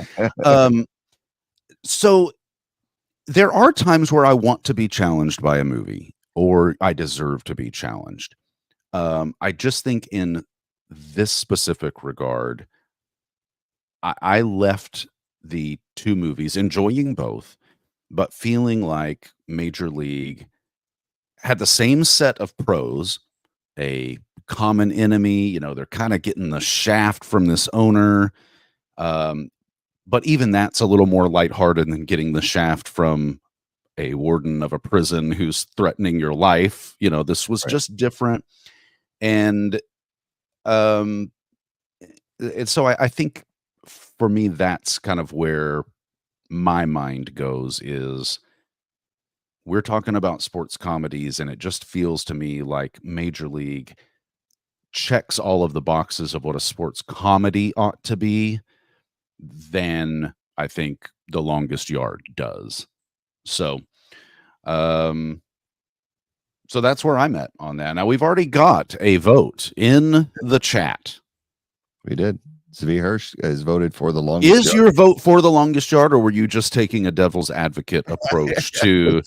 So there are times where I want to be challenged by a movie, or I deserve to be challenged. I just think in this specific regard, I left the two movies enjoying both, but feeling like Major League had the same set of pros, a common enemy. They're kind of getting the shaft from this owner. Um, but even that's a little more lighthearted than getting the shaft from a warden of a prison who's threatening your life. This was Right. just different. And um, so I think for me, that's kind of where my mind goes is we're talking about sports comedies, and it just feels to me like Major League checks all of the boxes of what a sports comedy ought to be than I think The Longest Yard does. So, um, so that's where I'm at on that. Now we've already got a vote in the chat. We did. Zvi Hirsch has voted for The Longest Is Yard. your vote for The Longest Yard, or were you just taking a devil's advocate approach to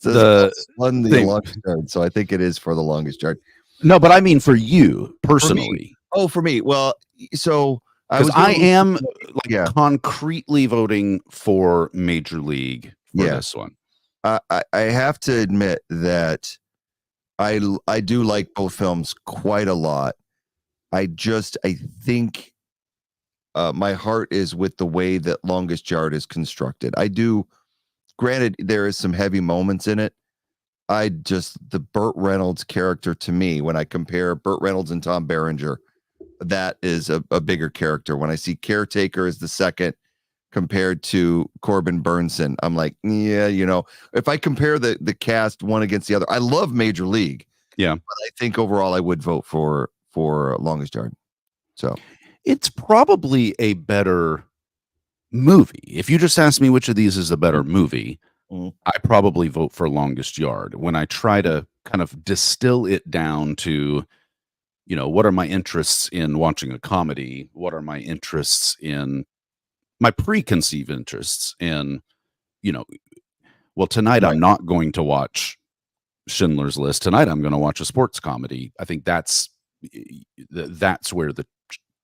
The thing? Longest Yard, so I think it is for The Longest Yard. No, but I mean for you personally. For me. Well, so because I am yeah. concretely voting for Major League for this one. I have to admit that I do like both films quite a lot. I think my heart is with the way that Longest Yard is constructed. Granted, there is some heavy moments in it. The Burt Reynolds character, to me, when I compare Burt Reynolds and Tom Berenger, that is a bigger character. When I see Caretaker as the second compared to Corbin Burnson, I'm like, yeah, if I compare the cast one against the other, I love Major League. Yeah. But I think overall I would vote for Longest Yard. So it's probably a better movie. If you just ask me which of these is a better movie, I probably vote for Longest Yard. When I try to kind of distill it down to, what are my interests in watching a comedy? What are my interests in my preconceived interests in, well, tonight I'm not going to watch Schindler's List. Tonight I'm going to watch a sports comedy. I think that's where the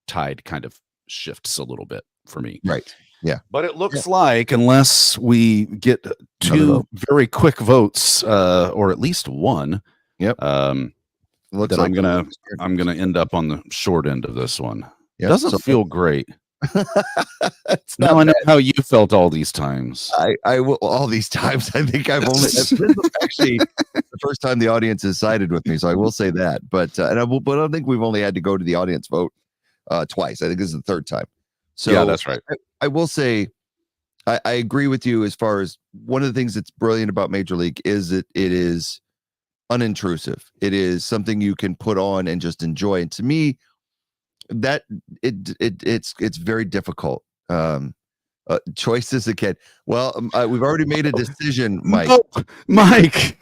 tide kind of shifts a little bit for me. Right. Yeah. But it looks like, unless we get two very quick votes, or at least one, looks then like I'm gonna end up on the short end of this one. Yep. Doesn't feel great. Now I know how you felt all these times. I will all these times. I think I've only this is actually the first time the audience has sided with me, so I will say that. But I don't think we've only had to go to the audience vote twice. I think this is the third time. So yeah, that's right. I will say I agree with you as far as one of the things that's brilliant about Major League is that it is unintrusive. It is something you can put on and just enjoy. And to me, that it's very difficult. Choices again. Well, we've already made a decision, Mike. Oh, Mike.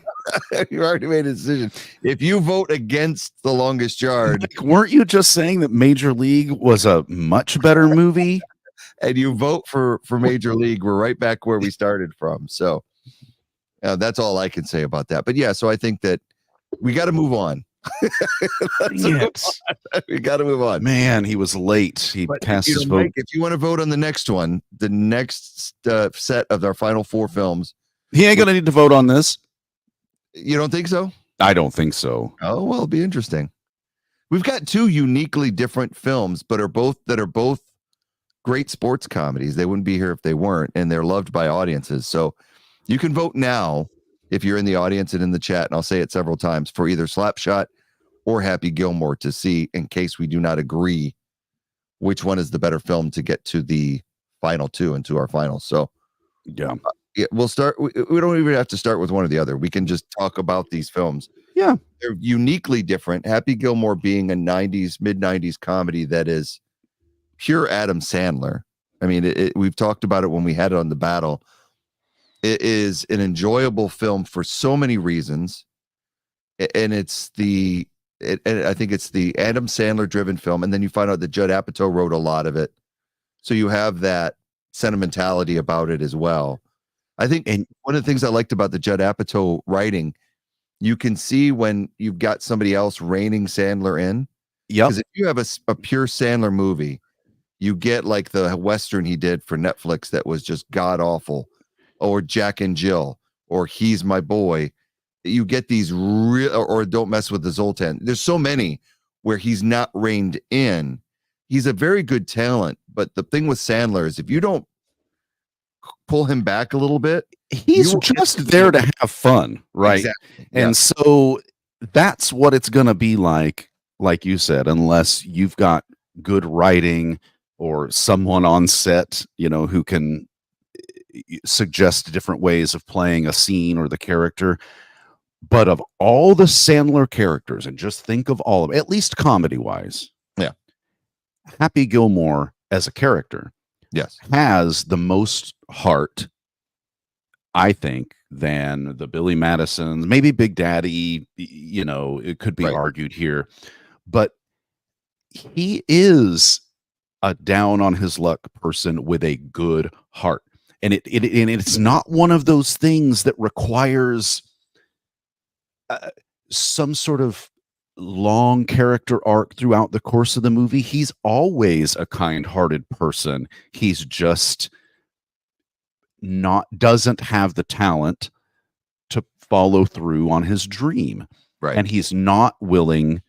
You already made a decision. If you vote against The Longest Yard, Mike, weren't you just saying that Major League was a much better movie? And you vote for Major League, we're right back where we started from. So that's all I can say about that. But yeah, so I think that we got to move on. We got to move on. Man, he was late. He cast his vote. Mike, if you want to vote on the next one, the next set of our final four films, he ain't gonna need to vote on this. You don't think so? I don't think so. Oh well, it'll be interesting. We've got two uniquely different films, but are both great sports comedies. They wouldn't be here if they weren't, and they're loved by audiences. So you can vote now if you're in the audience and in the chat, and I'll say it several times, for either Slapshot or Happy Gilmore, to see, in case we do not agree, which one is the better film to get to the final two and to our finals. So yeah, we'll start. We don't even have to start with one or the other. We can just talk about these films. Yeah, they're uniquely different. Happy Gilmore being a mid-90s comedy that is pure Adam Sandler. I mean, we've talked about it when we had it on The Battle. It is an enjoyable film for so many reasons, and I think it's the Adam Sandler driven film. And then you find out that Judd Apatow wrote a lot of it, so you have that sentimentality about it as well. I think, and one of the things I liked about the Judd Apatow writing, you can see when you've got somebody else reining Sandler in. Yeah, because if you have a pure Sandler movie, You get like the Western he did for Netflix that was just god awful, or Jack and Jill, or He's My Boy. You get these real, or Don't Mess with the Zoltan. There's so many where he's not reined in. He's a very good talent, but the thing with Sandler is if you don't pull him back a little bit, he's just there to have fun, right? Exactly. And Yes. so that's what it's going to be like you said, unless you've got good writing or someone on set, who can suggest different ways of playing a scene or the character. But of all the Sandler characters, and just think of all of them, at least comedy wise, Yeah. Happy Gilmore as a character, yes, has the most heart, I think, than the Billy Madisons, maybe Big Daddy, it could be argued here, but he is a down on his luck person with a good heart. And it's not one of those things that requires some sort of long character arc throughout the course of the movie. He's always a kind-hearted person. He's just doesn't have the talent to follow through on his dream. right. And he's not willing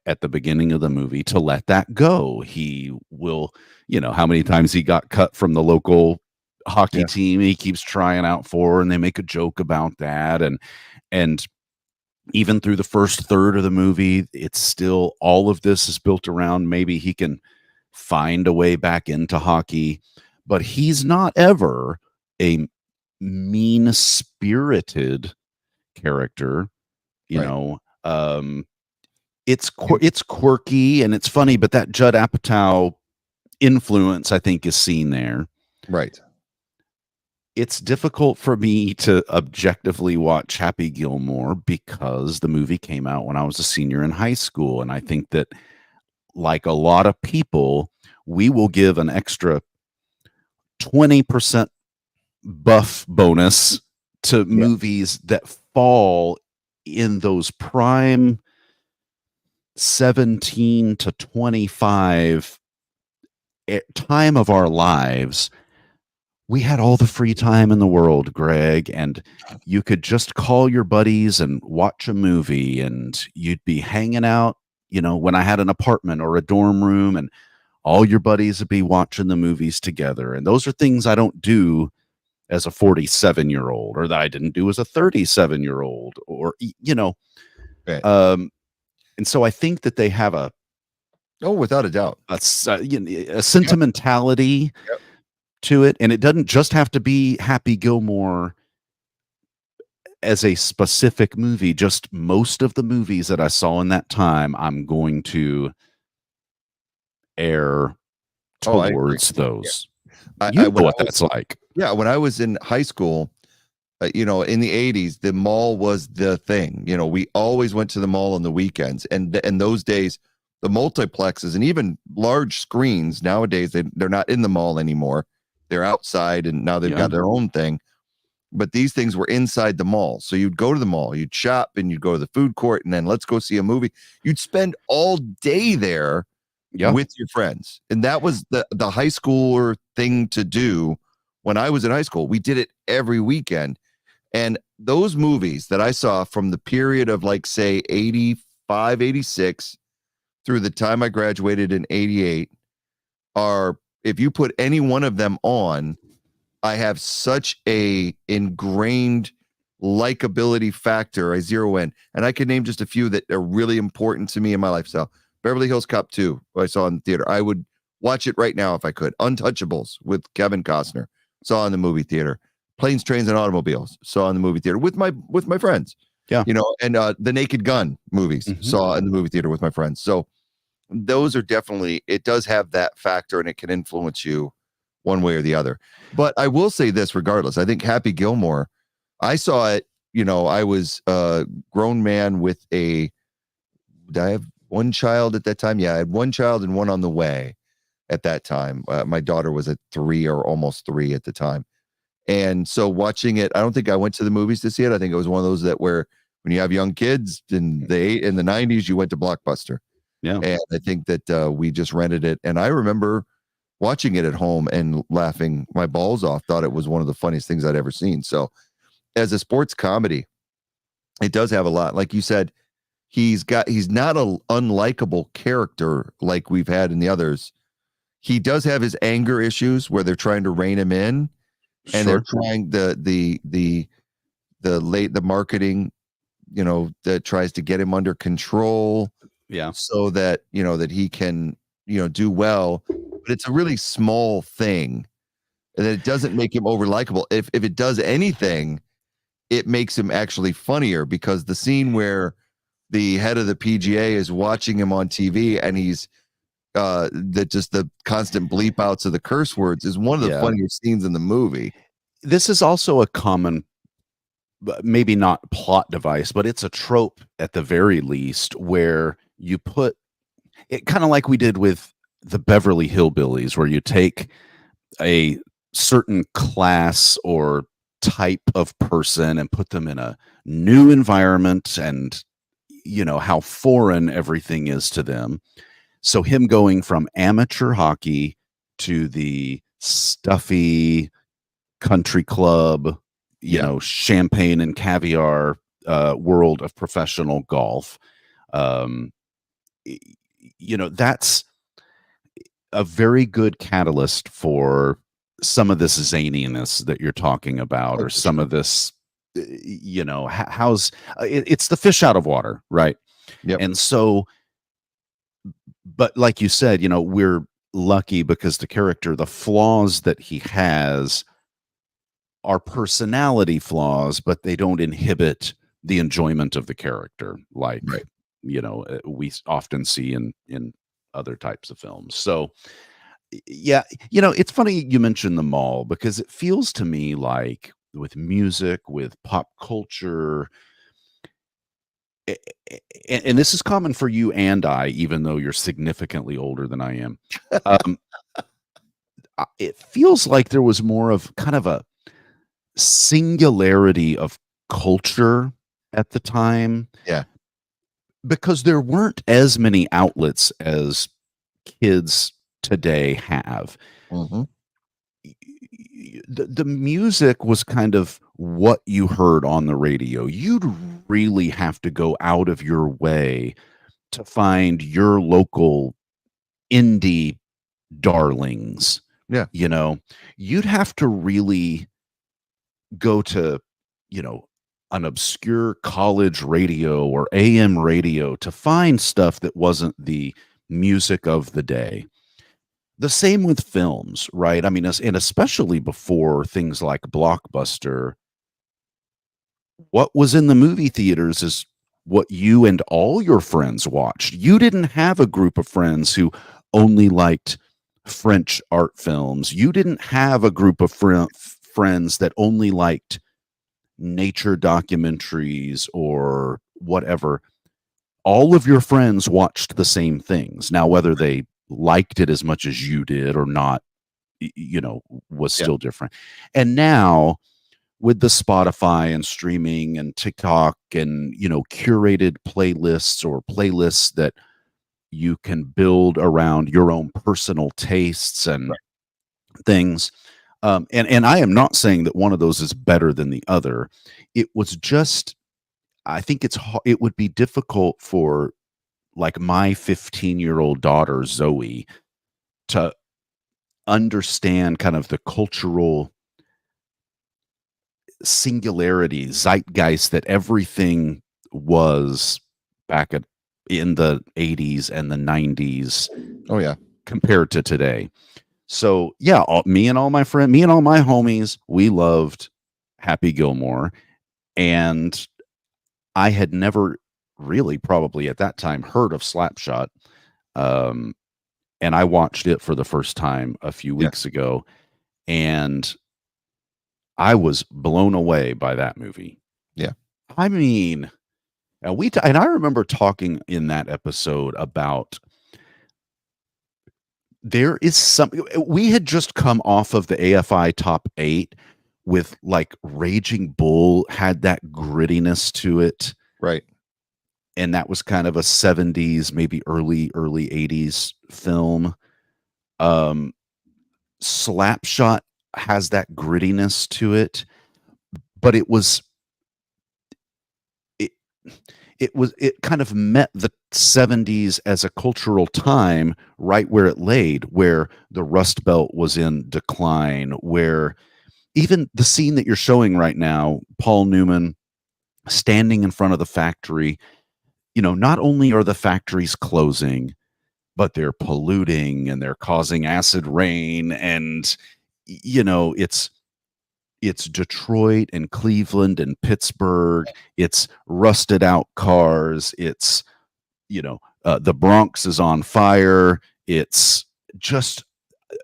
at the beginning of the movie to let that go. He will, how many times he got cut from the local hockey team he keeps trying out for, and they make a joke about that. And even through the first third of the movie, it's still, all of this is built around maybe he can find a way back into hockey, but he's not ever a mean-spirited character, it's quirky and it's funny, but that Judd Apatow influence, I think, is seen there. Right. It's difficult for me to objectively watch Happy Gilmore because the movie came out when I was a senior in high school. And I think that, like a lot of people, we will give an extra 20% buff bonus to movies that fall in those prime 17 to 25 time of our lives. We had all the free time in the world, Greg, and you could just call your buddies and watch a movie, and you'd be hanging out, when I had an apartment or a dorm room, and all your buddies would be watching the movies together. And those are things I don't do as a 47-year-old, or that I didn't do as a 37-year-old, or, Right. And so I think that they have without a doubt, a sentimentality to it, and it doesn't just have to be Happy Gilmore as a specific movie. Just most of the movies that I saw in that time, I'm going to err towards those. I know what that's like. Yeah, when I was in high school, in the 80s, the mall was the thing. We always went to the mall on the weekends, and in those days, the multiplexes and even large screens nowadays, they're not in the mall anymore. They're outside, and now they've got their own thing. But these things were inside the mall. So you'd go to the mall, you'd shop, and you'd go to the food court, and then let's go see a movie. You'd spend all day there with your friends. And that was the high schooler thing to do when I was in high school. We did it every weekend. And those movies that I saw from the period of, like, say, 85, 86 through the time I graduated in 88 are, if you put any one of them on, I have such a ingrained likability factor. I zero in, and I can name just a few that are really important to me in my lifestyle. Beverly Hills Cop 2, I saw in the theater. I would watch it right now if I could. Untouchables with Kevin Costner, saw in the movie theater. Planes, Trains, and Automobiles, saw in the movie theater with my friends. Yeah, and the Naked Gun movies, saw in the movie theater with my friends. So those are definitely, it does have that factor, and it can influence you one way or the other. But I will say this, regardless, I think Happy Gilmore, I saw it, I was a grown man with did I have one child at that time? Yeah, I had one child and one on the way at that time. My daughter was at 3 or almost 3 at the time. And so watching it, I don't think I went to the movies to see it. I think it was one of those that where when you have young kids in the 90s, you went to Blockbuster. Yeah. And I think that we just rented it. And I remember watching it at home and laughing my balls off. Thought it was one of the funniest things I'd ever seen. So, as a sports comedy, it does have a lot. Like you said, he's not a unlikable character like we've had in the others. He does have his anger issues where they're trying to rein him in, and they're trying the marketing, that tries to get him under control. Yeah. So that, that he can, do well. But it's a really small thing, and it doesn't make him over likable. If it does anything, it makes him actually funnier, because the scene where the head of the PGA is watching him on TV and he's the constant bleep outs of the curse words is one of the funniest scenes in the movie. This is also a common, maybe not plot device, but it's a trope at the very least, where you put it kind of like we did with the Beverly Hillbillies, where you take a certain class or type of person and put them in a new environment, and how foreign everything is to them. So him going from amateur hockey to the stuffy country club, champagne and caviar world of professional golf. That's a very good catalyst for some of this zaniness that you're talking about, or some of this, it's the fish out of water, right? Yep. And so, but like you said, we're lucky because the flaws that he has are personality flaws, but they don't inhibit the enjoyment of the character, like, we often see in other types of films. So, yeah, it's funny you mentioned the mall, because it feels to me like with music, with pop culture, and this is common for you and I, even though you're significantly older than I am. It feels like there was more of kind of a singularity of culture at the time. Yeah. Because there weren't as many outlets as kids today have. Mm-hmm. The music was kind of what you heard on the radio. You'd really have to go out of your way to find your local indie darlings. Yeah. You'd have to really go to, an obscure college radio or AM radio to find stuff that wasn't the music of the day. The same with films, right? I mean, and especially before things like Blockbuster, what was in the movie theaters is what you and all your friends watched. You didn't have a group of friends who only liked French art films. You didn't have a group of friends that only liked nature documentaries or whatever. All of your friends watched the same things. Now, whether they liked it as much as you did or not, was still different. And now with the Spotify and streaming and TikTok and, curated playlists or playlists that you can build around your own personal tastes and things. And I am not saying that one of those is better than the other. It was just, I think it would be difficult for like my 15-year-old daughter, Zoe, to understand kind of the cultural singularity, zeitgeist that everything was back in the 80s and the 90s. Oh, yeah. Compared to today. So, yeah, me and all my homies, we loved Happy Gilmore. And I had never really, probably at that time, heard of Slapshot. And I watched it for the first time a few weeks ago. And I was blown away by that movie. Yeah. I mean, and I remember talking in that episode about there is something. We had just come off of the AFI Top 8 with like Raging Bull had that grittiness to it. Right. And that was kind of a 70s, maybe early 80s film. Slapshot has that grittiness to it, but it it kind of met the 70s as a cultural time right where it laid, where the Rust Belt was in decline, where even the scene that you're showing right now, Paul Newman standing in front of the factory, not only are the factories closing, but they're polluting and they're causing acid rain, and it's Detroit and Cleveland and Pittsburgh. It's rusted out cars. It's, the Bronx is on fire. It's just,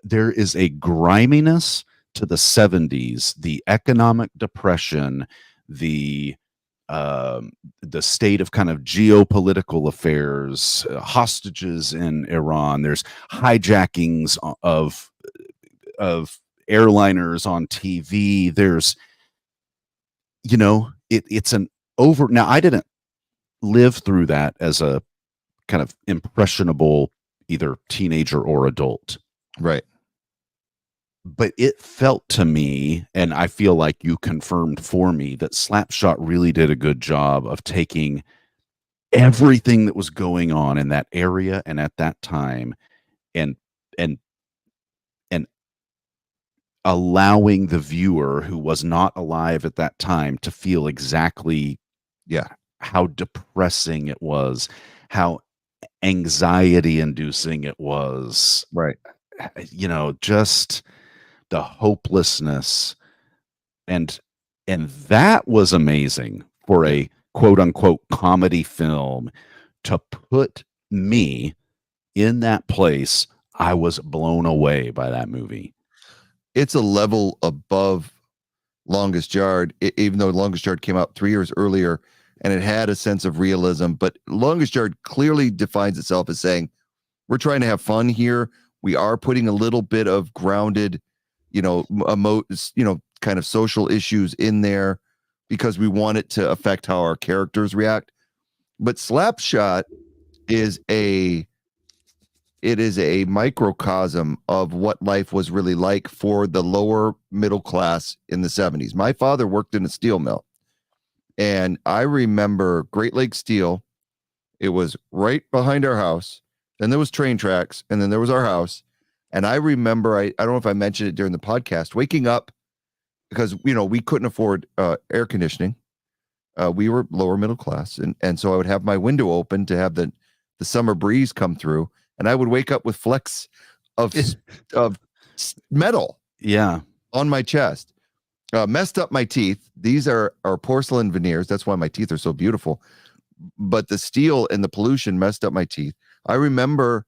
there is a griminess to the 70s, the economic depression, the state of kind of geopolitical affairs, hostages in Iran. There's hijackings of airliners on TV. There's, it's an over. Now, I didn't live through that as a kind of impressionable either teenager or adult, Right. but it felt to me, and I feel like you confirmed for me, that Slapshot really did a good job of taking everything that was going on in that area and at that time, and and and allowing the viewer who was not alive at that time to feel exactly Yeah. how depressing it was, how anxiety inducing it was, Right. just the hopelessness, and that was amazing for a quote unquote comedy film to put me in that place. I was blown away by that movie. It's a level above Longest Yard, even though Longest Yard came out 3 years earlier and it had a sense of realism. But Longest Yard clearly defines itself as saying, we're trying to have fun here. We are putting a little bit of grounded, kind of social issues in there because we want it to affect how our characters react. But Slapshot is a microcosm of what life was really like for the lower middle class in the 70s. My father worked in a steel mill, and I remember Great Lakes Steel. It was right behind our house. Then there was train tracks, and then there was our house. And I remember, I don't know if I mentioned it during the podcast, waking up because, we couldn't afford air conditioning. We were lower middle class. And so I would have my window open to have the summer breeze come through. And I would wake up with flecks of metal on my chest. Messed up my teeth. These are porcelain veneers. That's why my teeth are so beautiful. But the steel and the pollution messed up my teeth. I remember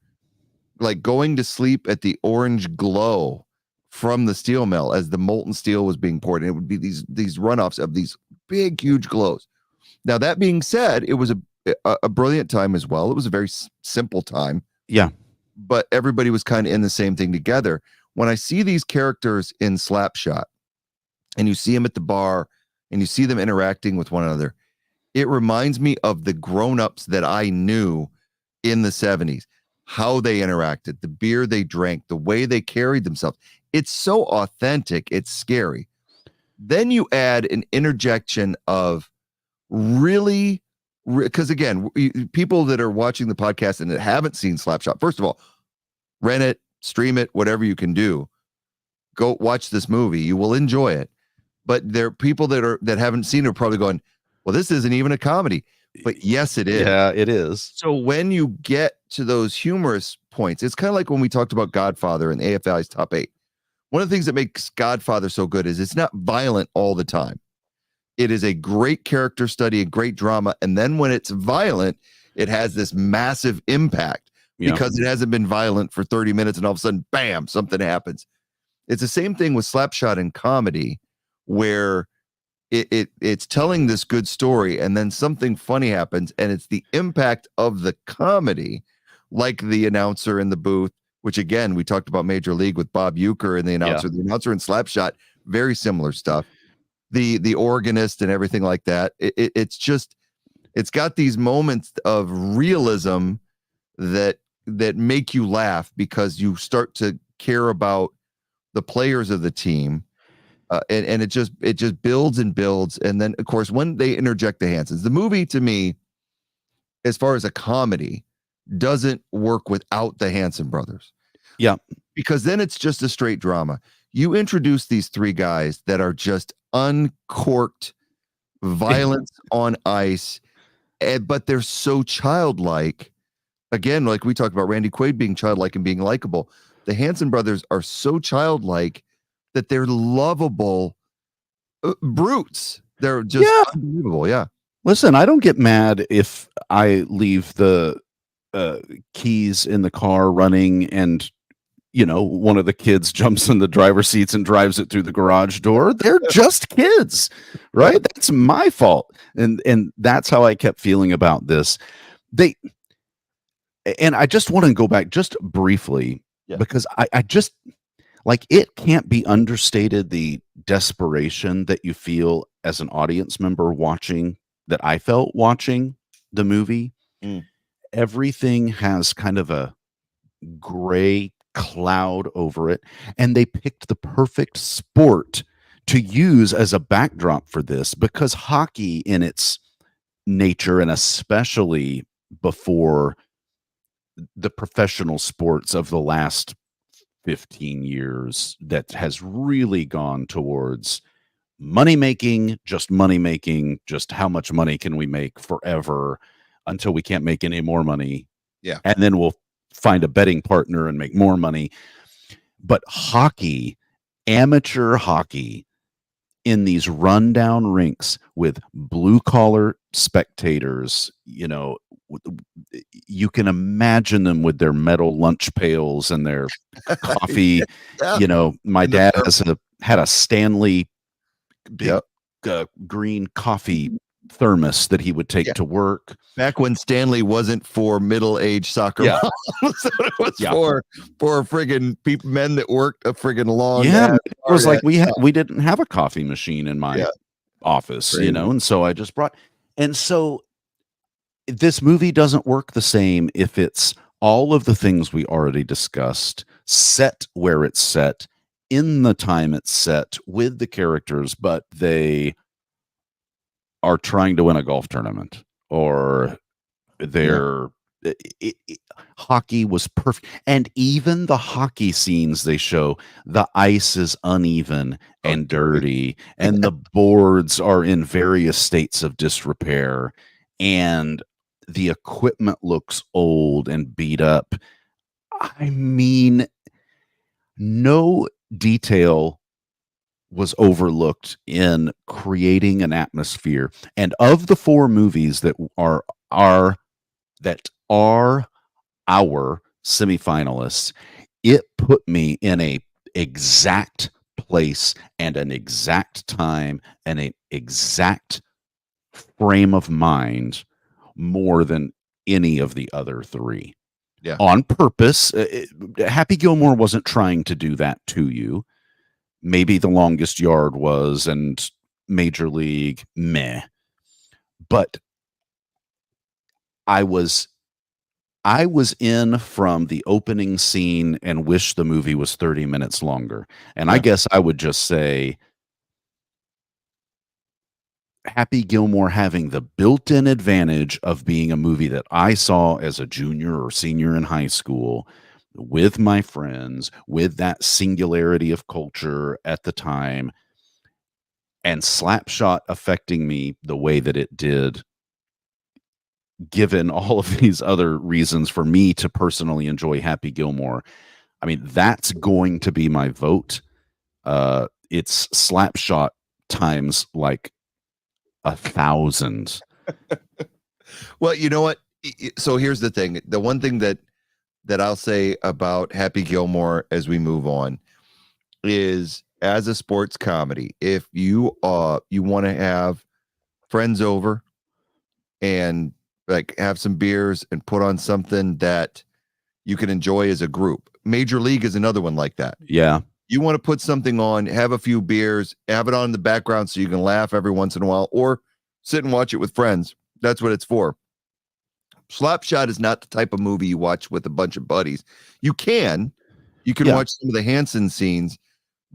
like going to sleep at the orange glow from the steel mill as the molten steel was being poured. And it would be these runoffs of these big, huge glows. Now, that being said, it was a brilliant time as well. It was a very simple time. Yeah. But everybody was kind of in the same thing together. When I see these characters in Slapshot and you see them at the bar and you see them interacting with one another, it reminds me of the grown-ups that I knew in the 70s, how they interacted, the beer they drank, the way they carried themselves. It's so authentic, it's scary. Then you add an interjection of really, because again, people that are watching the podcast and that haven't seen Slapshot, first of all, rent it, stream it, whatever you can do. Go watch this movie. You will enjoy it. But there are people that haven't seen it are probably going, well, this isn't even a comedy. But yes, it is. Yeah, it is. So when you get to those humorous points, it's kind of like when we talked about Godfather and AFI's top 8. One of the things that makes Godfather so good is it's not violent all the time. It is a great character study, a great drama. And then when it's violent, it has this massive impact because it hasn't been violent for 30 minutes and all of a sudden, bam, something happens. It's the same thing with Slapshot in comedy, where it's telling this good story and then something funny happens, and it's the impact of the comedy, like the announcer in the booth, which again, we talked about Major League with Bob Uecker and the announcer. The announcer in Slapshot, very similar stuff. The organist and everything like that. It's got these moments of realism that make you laugh because you start to care about the players of the team. And it just builds and builds. And then, of course, when they interject the Hansons, the movie, to me, as far as a comedy, doesn't work without the Hanson brothers. Yeah. Because then it's just a straight drama. You introduce these three guys that are just uncorked violence on ice, but they're so childlike. Again, like we talked about Randy Quaid being childlike and being likable. The Hanson brothers are so childlike that they're lovable brutes. They're just unbelievable. Yeah. Listen, I don't get mad if I leave the keys in the car running and, you know, one of the kids jumps in the driver's seats and drives it through the garage door. They're just kids, right? That's my fault. And that's how I kept feeling about this. And I just want to go back just briefly because I just, like, it can't be understated the desperation that you feel as an audience member watching, that I felt watching the movie. Everything has kind of a gray cloud over it, and they picked the perfect sport to use as a backdrop for this, because hockey in its nature, and especially before the professional sports of the last 15 years, that has really gone towards money making, just how much money can we make forever until we can't make any more money. Yeah. And then we'll find a betting partner and make more money. But hockey, amateur hockey, in these rundown rinks with blue collar spectators, you know, you can imagine them with their metal lunch pails and their coffee. You know, my dad had a Stanley big green coffee thermos that he would take to work. Back when Stanley wasn't for middle-aged soccer moms, it was for friggin' men that worked a friggin' long. Yeah, it was like we didn't have a coffee machine in my office, you know, and so I just brought. And so this movie doesn't work the same if it's all of the things we already discussed, set where it's set, in the time it's set, with the characters, but they are trying to win a golf tournament, or they're hockey was perfect. And even the hockey scenes they show, the ice is uneven and dirty, and the boards are in various states of disrepair, and the equipment looks old and beat up. I mean, no detail was overlooked in creating an atmosphere. And of the four movies that are our semifinalists, it put me in a exact place and an exact time and an exact frame of mind more than any of the other three. Yeah. On purpose. Happy Gilmore wasn't trying to do that to you. Maybe The Longest Yard was, and Major League, meh. But I was in from the opening scene and wish the movie was 30 minutes longer. And I guess I would just say Happy Gilmore having the built-in advantage of being a movie that I saw as a junior or senior in high school with my friends, with that singularity of culture at the time, and Slapshot affecting me the way that it did, given all of these other reasons for me to personally enjoy Happy Gilmore. I mean, that's going to be my vote. It's Slapshot times like 1,000. Well, you know what? So here's the thing. The one thing that I'll say about Happy Gilmore as we move on is, as a sports comedy, if you want to have friends over and like have some beers and put on something that you can enjoy as a group. Major League is another one like that. Yeah. You want to put something on, have a few beers, have it on in the background so you can laugh every once in a while, or sit and watch it with friends. That's what it's for. Slapshot is not the type of movie you watch with a bunch of buddies. You can watch some of the Hanson scenes,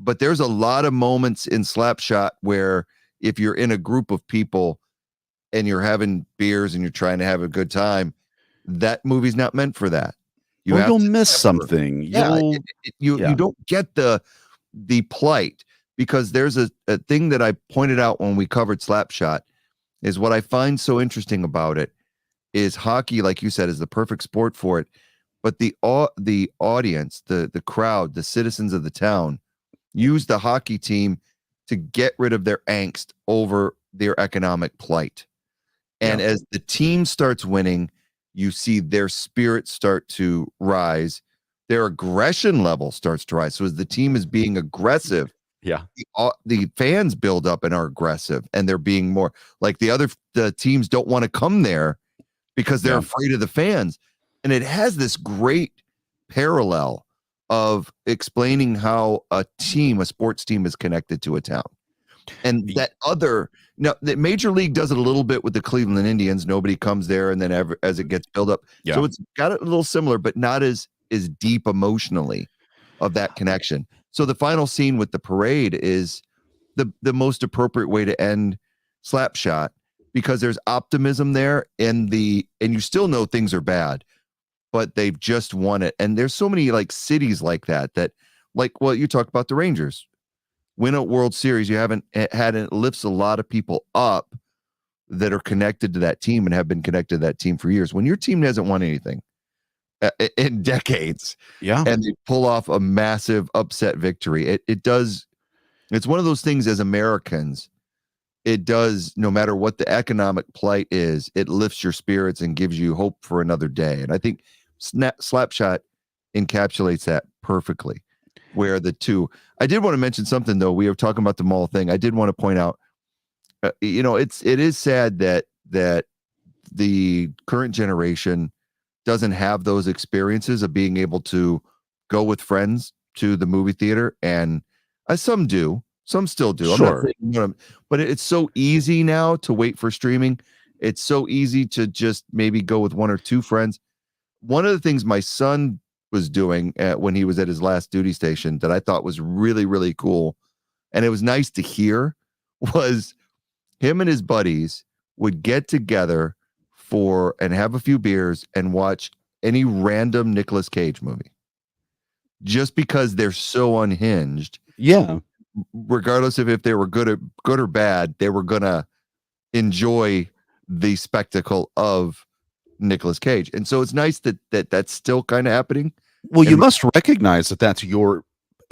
but there's a lot of moments in Slapshot where if you're in a group of people and you're having beers and you're trying to have a good time, that movie's not meant for that. You Or have you'll to miss separate. something. Yeah, you don't get the plight, because there's a thing that I pointed out when we covered Slapshot, is what I find so interesting about it is hockey, like you said, is the perfect sport for it. But the audience, the crowd, the citizens of the town use the hockey team to get rid of their angst over their economic plight. And as the team starts winning, you see their spirits start to rise. Their aggression level starts to rise. So as the team is being aggressive, the fans build up and are aggressive, and they're being more like the teams don't want to come there because they're afraid of the fans. And it has this great parallel of explaining how a sports team is connected to a town. And that the Major League does it a little bit with the Cleveland Indians. Nobody comes there, and then as it gets built up. So it's got a little similar, but not as deep emotionally of that connection. So the final scene with the parade is the most appropriate way to end Slapshot, because there's optimism there, and you still know things are bad, but they've just won it. And there's so many like cities like that, like what you talked about, the Rangers win a World Series. You haven't had it lifts a lot of people up that are connected to that team and have been connected to that team for years. When your team hasn't won anything in decades, and they pull off a massive upset victory, it does. It's one of those things as Americans. It does, no matter what the economic plight is, it lifts your spirits and gives you hope for another day. And I think Slapshot encapsulates that perfectly. Where the two, I did want to mention something though. We were talking about the mall thing. I did want to point out, it is sad that the current generation doesn't have those experiences of being able to go with friends to the movie theater, and some do. Some still do. Sure. I'm not saying, but it's so easy now to wait for streaming. It's so easy to just maybe go with one or two friends. One of the things my son was doing when he was at his last duty station that I thought was really, really cool, and it was nice to hear, was him and his buddies would get together and have a few beers and watch any random Nicolas Cage movie, just because they're so unhinged. Yeah. Regardless of if they were good or bad, they were gonna enjoy the spectacle of Nicolas Cage. And so it's nice that's still kind of happening. Well, you must recognize that that's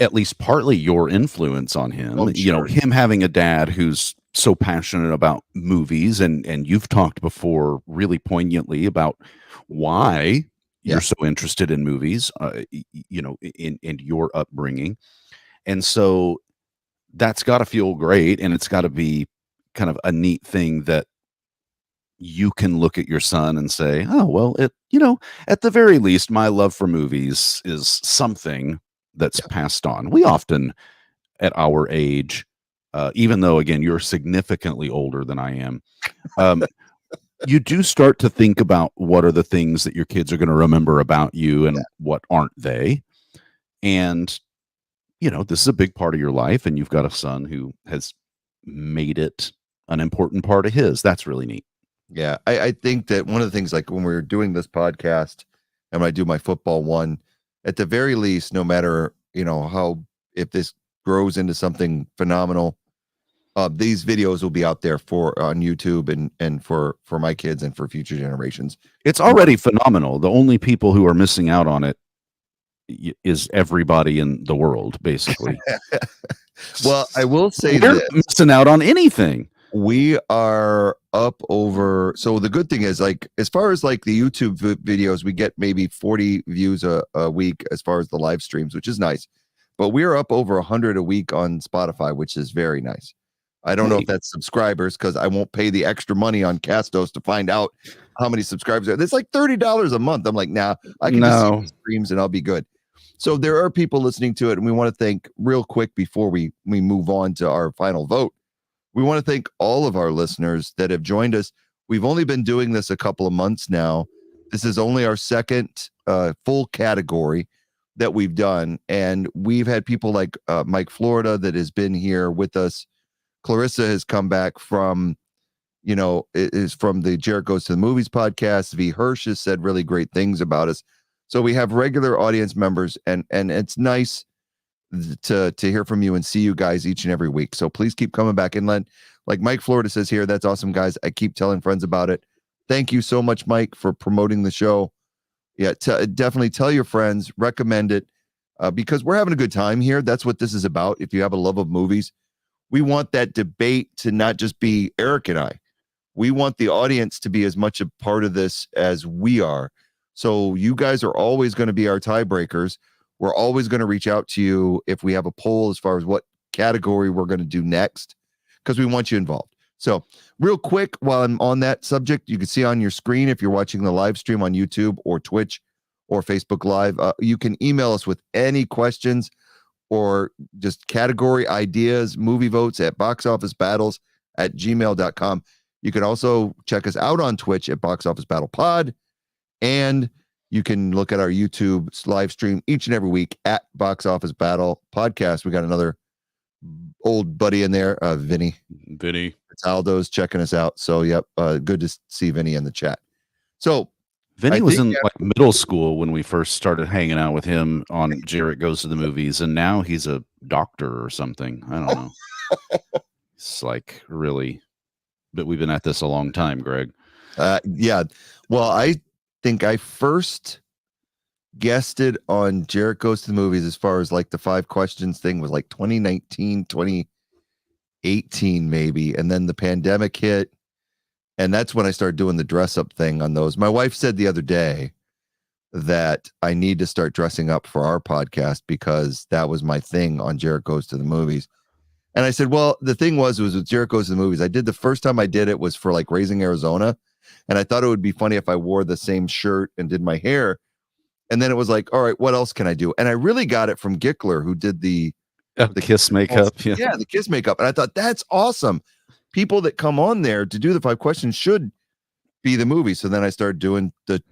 at least partly your influence on him. Oh, sure. Him having a dad who's so passionate about movies, and you've talked before really poignantly about why you're so interested in movies, in your upbringing. And so that's got to feel great, and it's got to be kind of a neat thing that you can look at your son and say, oh, well, at the very least, my love for movies is something that's passed on. We often, at our age, even though, again, you're significantly older than I am, you do start to think about what are the things that your kids are going to remember about you and what aren't they. And, this is a big part of your life, and you've got a son who has made it an important part of his. That's really neat. Yeah, I think that one of the things, like when we're doing this podcast and when I do my football one, at the very least, no matter, if this grows into something phenomenal, these videos will be out there on YouTube and for my kids and for future generations. It's already phenomenal. The only people who are missing out on it is everybody in the world, basically. Well, I will say they're missing out on anything. We are up over. So the good thing is, like, as far as like the YouTube videos, we get maybe 40 views a week as far as the live streams, which is nice. But we're up over 100 a week on Spotify, which is very nice. I don't know if that's subscribers, because I won't pay the extra money on Castos to find out how many subscribers are. It's like $30 a month. I'm like, nah, I can just see the streams and I'll be good. So there are people listening to it, and we want to thank real quick before we move on to our final vote. We want to thank all of our listeners that have joined us. We've only been doing this a couple of months now. This is only our second full category. that we've done. And we've had people like Mike Florida that has been here with us. Clarissa has come back from, is from the Jared Goes to the Movies podcast. V. Hirsch has said really great things about us. So we have regular audience members, and it's nice to hear from you and see you guys each and every week. So please keep coming back. And like Mike Florida says here, that's awesome, guys. I keep telling friends about it. Thank you so much, Mike, for promoting the show. Yeah, definitely tell your friends, recommend it, because we're having a good time here. That's what this is about. If you have a love of movies, we want that debate to not just be Eric and I. We want the audience to be as much a part of this as we are. So you guys are always going to be our tiebreakers. We're always going to reach out to you if we have a poll as far as what category we're going to do next, because we want you involved. So real quick, while I'm on that subject, you can see on your screen, if you're watching the live stream on YouTube or Twitch or Facebook Live, you can email us with any questions or just category ideas, movie votes at boxofficebattles@gmail.com. You can also check us out on Twitch at Box Office Battle Pod, and you can look at our YouTube live stream each and every week at Box Office Battle Podcast. We got another old buddy in there, Vinny. It's Aldo's checking us out. So, yep, good to see Vinny in the chat. So, Vinny was in like middle school when we first started hanging out with him on Jared Goes to the Movies, and now he's a doctor or something. I don't know. It's like really, but we've been at this a long time, Greg. Yeah. Well, I think I first guested on Jared Goes to the Movies as far as like the 5 questions thing was like 2019, 2018 maybe. And then the pandemic hit. And that's when I started doing the dress up thing on those. My wife said the other day that I need to start dressing up for our podcast because that was my thing on Jared Goes to the Movies. And I said, well, the thing was with Jared Goes to the Movies, I did the first time I did it was for like Raising Arizona. And I thought it would be funny if I wore the same shirt and did my hair. And then it was like, all right, what else can I do? And I really got it from Gickler, who did the Kiss makeup. Yeah, the Kiss makeup. And I thought, that's awesome. People that come on there to do the 5 questions should be the movie. So then I started doing the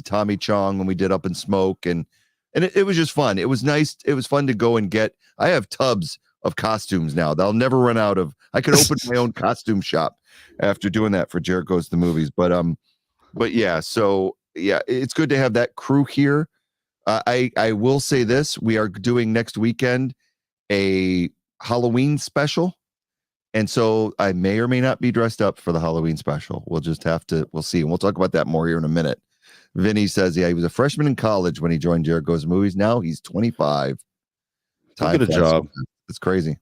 Tommy Chong when we did Up in Smoke. And it was just fun. It was nice. It was fun to go and get. I have tubs of costumes now. They'll never run out of. I could open my own costume shop after doing that for Jared Goes to the Movies. But yeah, so yeah, it's good to have that crew here. I will say this: we are doing next weekend a Halloween special, and so I may or may not be dressed up for the Halloween special. We'll just have to. We'll see, and we'll talk about that more here in a minute. Vinny says, yeah, he was a freshman in college when he joined Jared Goes to the Movies. Now he's 25. Get a job. It's crazy.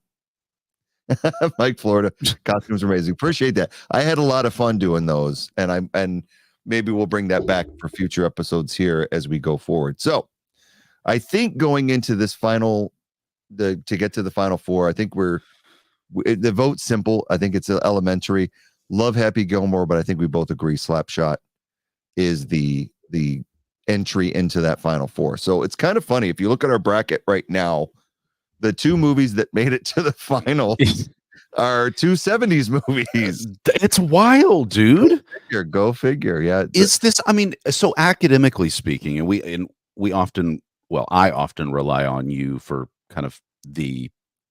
Mike Florida, costumes are amazing. Appreciate that. I had a lot of fun doing those, and maybe we'll bring that back for future episodes here as we go forward. So I think going into this to get to the final 4, I think the vote's simple. I think it's elementary. Love Happy Gilmore, but I think we both agree Slapshot is the entry into that final 4. So it's kind of funny if you look at our bracket right now. The 2 movies that made it to the final are 2 70s movies. It's wild, dude. Go figure. Yeah. Is this, I mean, so academically speaking, and I often rely on you for kind of the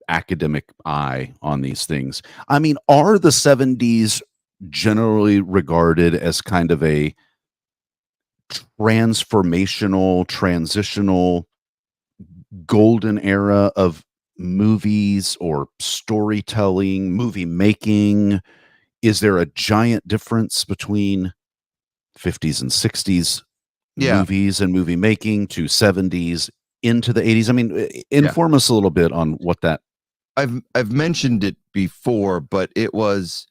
academic eye on these things. I mean, are the 70s generally regarded as kind of a transitional golden era of movies or storytelling, movie making? Is there a giant difference between 50s and 60s movies and movie making to 70s into the 80s? I mean, inform us a little bit on what that. I've mentioned it before, but it was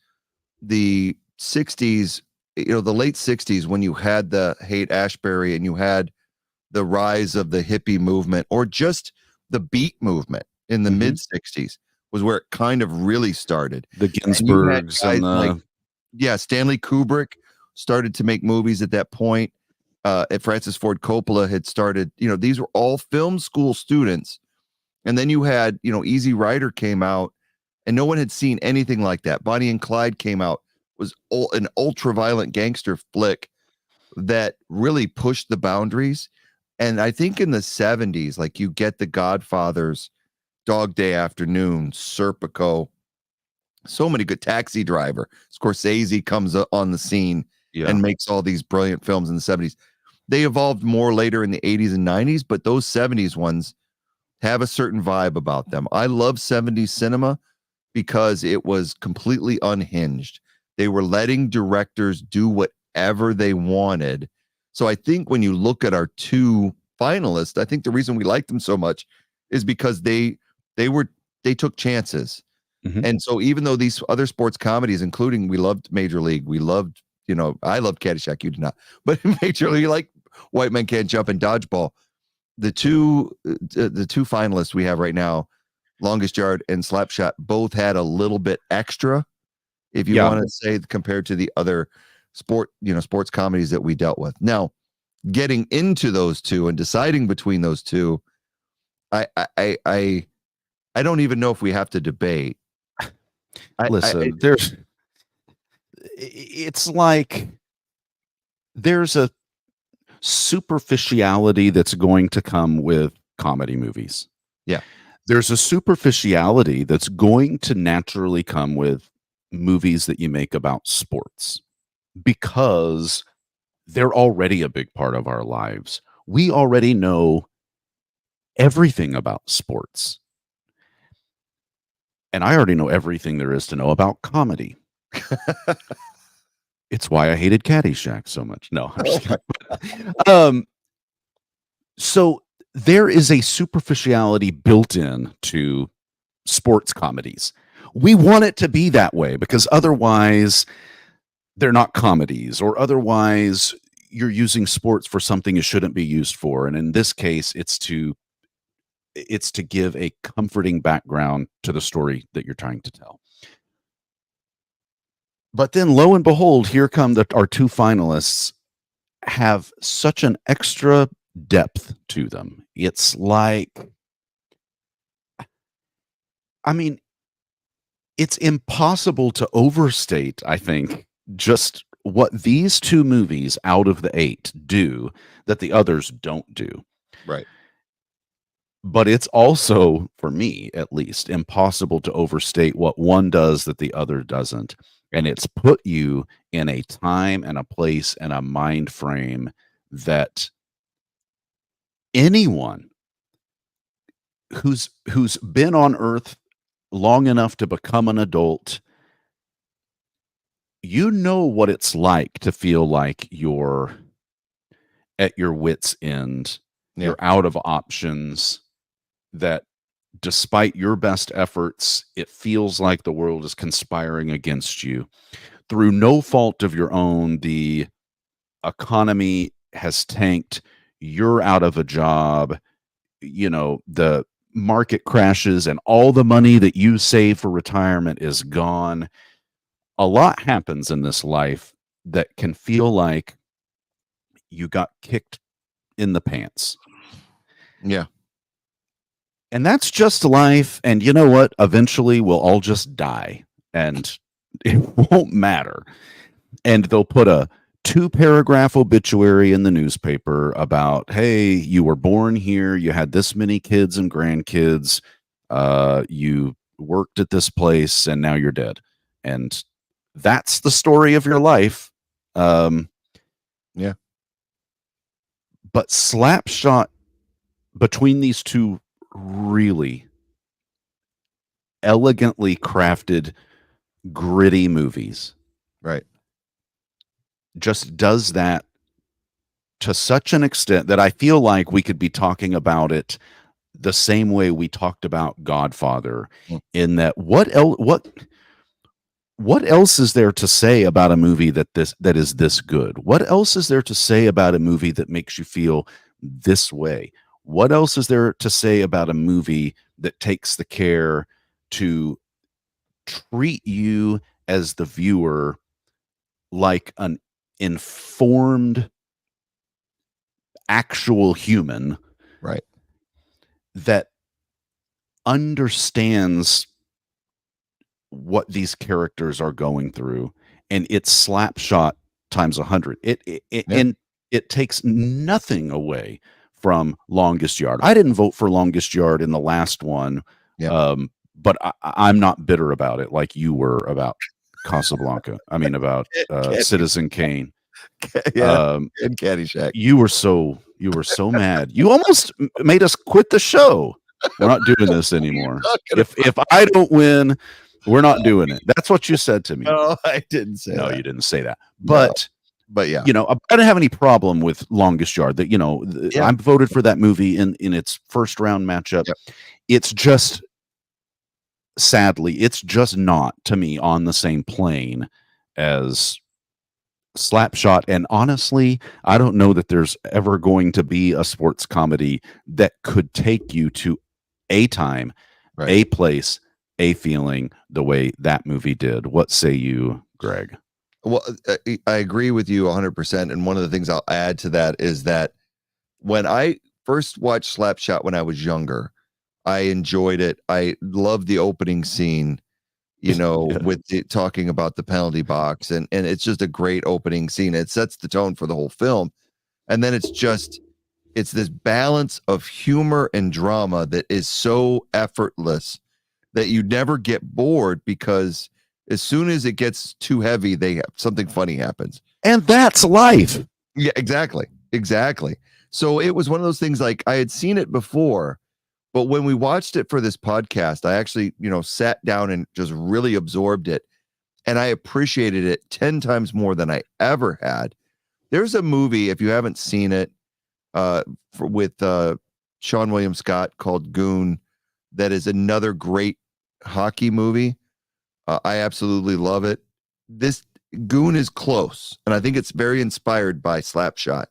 the 60s, the late 60s when you had the Haight-Ashbury and you had the rise of the hippie movement, or just the beat movement in the mid 60s was where it kind of really started. The Ginsbergs and Stanley Kubrick started to make movies at that point. Francis Ford Coppola had started, these were all film school students. And then you had, Easy Rider came out and no one had seen anything like that. Bonnie and Clyde came out, was an ultra violent gangster flick that really pushed the boundaries. And I think in the 70s, like you get the Godfathers, Dog Day Afternoon, Serpico, so many good Taxi Driver. Scorsese comes on the scene Yeah. and makes all these brilliant films in the 70s. They evolved more later in the 80s and 90s, but those 70s ones have a certain vibe about them. I love 70s cinema because it was completely unhinged. They were letting directors do whatever they wanted. So I think when you look at our two finalists, I think the reason we like them so much is because they took chances. Mhm. And so even though these other sports comedies, including we loved Major League, we loved, I loved Caddyshack, you did not, but Major League, like White Men Can't Jump and Dodgeball, the two finalists we have right now, Longest Yard and Slapshot, both had a little bit extra, if you want to say, compared to the other sports comedies that we dealt with. Now, getting into those two and deciding between those two, I don't even know if we have to debate. Listen, it's like there's a superficiality that's going to come with comedy movies. Yeah. There's a superficiality that's going to naturally come with movies that you make about sports because they're already a big part of our lives. We already know everything about sports. And I already know everything there is to know about comedy. It's why I hated Caddyshack so much. No, I'm just kidding. So there is a superficiality built in to sports comedies. We want it to be that way because otherwise they're not comedies, or otherwise you're using sports for something it shouldn't be used for. And in this case, it's to give a comforting background to the story that you're trying to tell. But then lo and behold, here come our two finalists have such an extra depth to them. It's like, I mean, it's impossible to overstate, I think, just what these two movies out of the 8 do that the others don't do. Right. But it's also, for me at least, impossible to overstate what one does that the other doesn't. And it's put you in a time and a place and a mind frame that anyone who's been on Earth long enough to become an adult, you know what it's like to feel like you're at your wit's end. Yeah. You're out of options, that despite your best efforts, it feels like the world is conspiring against you. Through no fault of your own, the economy has tanked. You're out of a job. The market crashes and all the money that you save for retirement is gone. A lot happens in this life that can feel like you got kicked in the pants. Yeah. And that's just life. And you know what? Eventually we'll all just die and it won't matter. And they'll put a 2-paragraph obituary in the newspaper about, hey, you were born here, you had this many kids and grandkids, you worked at this place, and now you're dead. And that's the story of your life. Yeah. But Slapshot, between these two really elegantly crafted, gritty movies, right, just does that to such an extent that I feel like we could be talking about it the same way we talked about Godfather, in that what else is there to say about a movie that is this good? What else is there to say about a movie that makes you feel this way? What else is there to say about a movie that takes the care to treat you as the viewer like an informed, actual human, right, that understands what these characters are going through, and it's Slapshot times 100. And it takes nothing away from Longest Yard. I didn't vote for Longest Yard in the last one, Yeah. but I'm not bitter about it like you were about Casablanca. I mean, about Citizen Kane. Yeah, and Caddyshack. You were so mad. You almost made us quit the show. We're not doing this anymore. If I don't win, we're not doing it. That's what you said to me. No, I didn't say No, that. you didn't say that. But But yeah, you know, I don't have any problem with Longest Yard. That, you know, I voted for that movie in its first round matchup. Yep. It's just, sadly, it's just not, to me, on the same plane as Slapshot. And honestly, I don't know that there's ever going to be a sports comedy that could take you to a time, right. a place, a feeling the way that movie did. What say you, Greg? Well, I agree with you 100%. And one of the things I'll add to that is that when I first watched Slapshot when I was younger, I enjoyed it. I loved the opening scene, you know, with it talking about the penalty box. And it's just a great opening scene. It sets the tone for the whole film. And then it's this balance of humor and drama that is so effortless that you never get bored, because as soon as it gets too heavy, something funny happens. And that's life. Yeah, exactly. So it was one of those things, like I had seen it before, but when we watched it for this podcast, I actually, you know, sat down and just really absorbed it. And I appreciated it 10 times more than I ever had. There's a movie, if you haven't seen it, with Sean William Scott, called Goon, that is another great hockey movie. I absolutely love it. This Goon is close, and I think it's very inspired by Slapshot.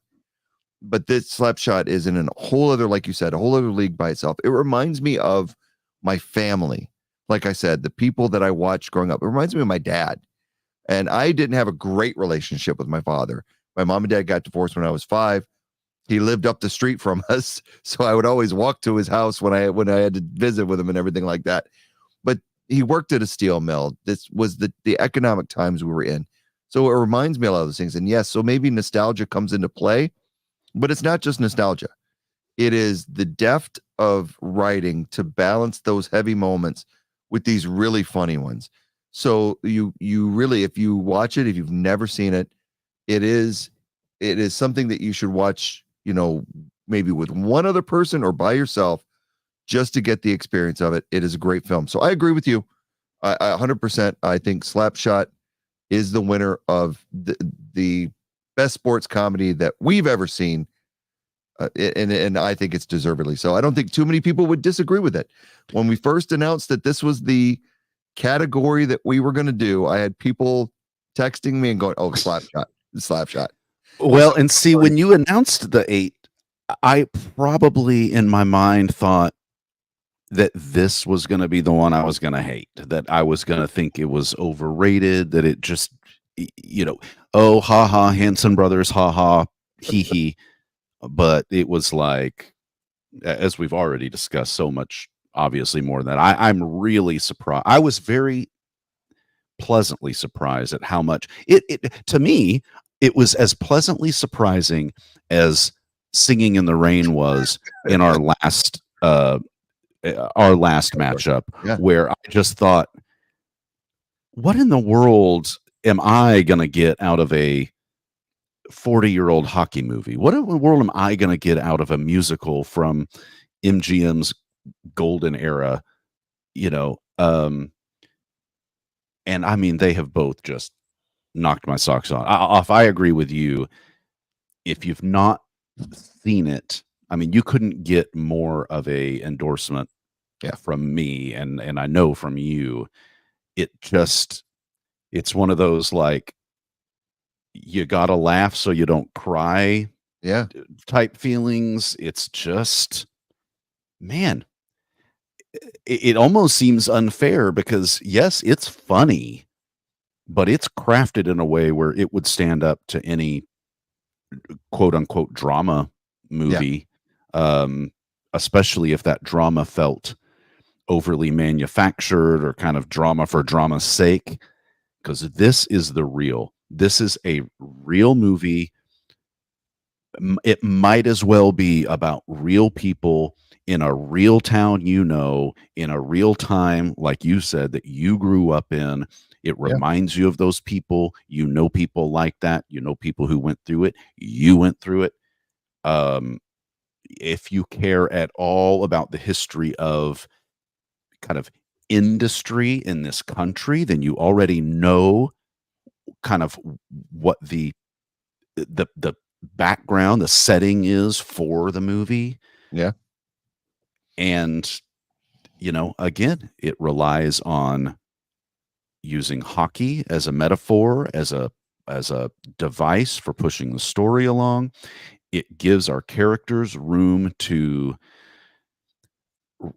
But this Slapshot is in a whole other, like you said, a whole other league by itself. It reminds me of my family. Like I said, the people that I watched growing up. It reminds me of my dad. And I didn't have a great relationship with my father. My mom and dad got divorced when I was 5. He lived up the street from us, so I would always walk to his house when I had to visit with him and everything like that. But he worked at a steel mill. This was the economic times we were in. So it reminds me of a lot of those things. And yes, so maybe nostalgia comes into play, but it's not just nostalgia. It is the depth of writing to balance those heavy moments with these really funny ones. So you really, if you watch it, if you've never seen it, it is something that you should watch, you know, maybe with one other person or by yourself, just to get the experience of it. It is a great film. So I agree with you. I 100%. I think Slapshot is the winner of the best sports comedy that we've ever seen. And I think it's deservedly so. I don't think too many people would disagree with it. When we first announced that this was the category that we were going to do, I had people texting me and going, "Oh, Slapshot." Well, and see, when you announced the 8, I probably in my mind thought that this was going to be the one I was going to hate, that I was going to think it was overrated, that it just, you know, oh, ha ha, Hanson Brothers, ha ha, hee hee. But it was like, as we've already discussed so much, obviously more than that, I'm really surprised. I was very pleasantly surprised at how much it to me, it was as pleasantly surprising as Singing in the Rain was in our last matchup, where I just thought, what in the world am I going to get out of a 40-year-old hockey movie? What in the world am I going to get out of a musical from MGM's golden era? You know, and I mean, they have both just knocked my socks off. I agree with you. If you've not seen it, I mean, you couldn't get more of a endorsement from me, and I know from you. It's one of those, like, you gotta laugh so you don't cry type feelings. It's just, man, it almost seems unfair, because yes, it's funny, but it's crafted in a way where it would stand up to any quote unquote drama movie, especially if that drama felt overly manufactured or kind of drama for drama's sake, because this is a real movie it might as well be about real people in a real town, in a real time, like you said, that you grew up in. It Yeah. reminds you of those people. People like that. People who went through it. You went through it. Um, if you care at all about the history of kind of industry in this country, then you already know kind of what the background, the setting is for the movie. Yeah. And again, it relies on using hockey as a metaphor, as a device for pushing the story along. It gives our characters room to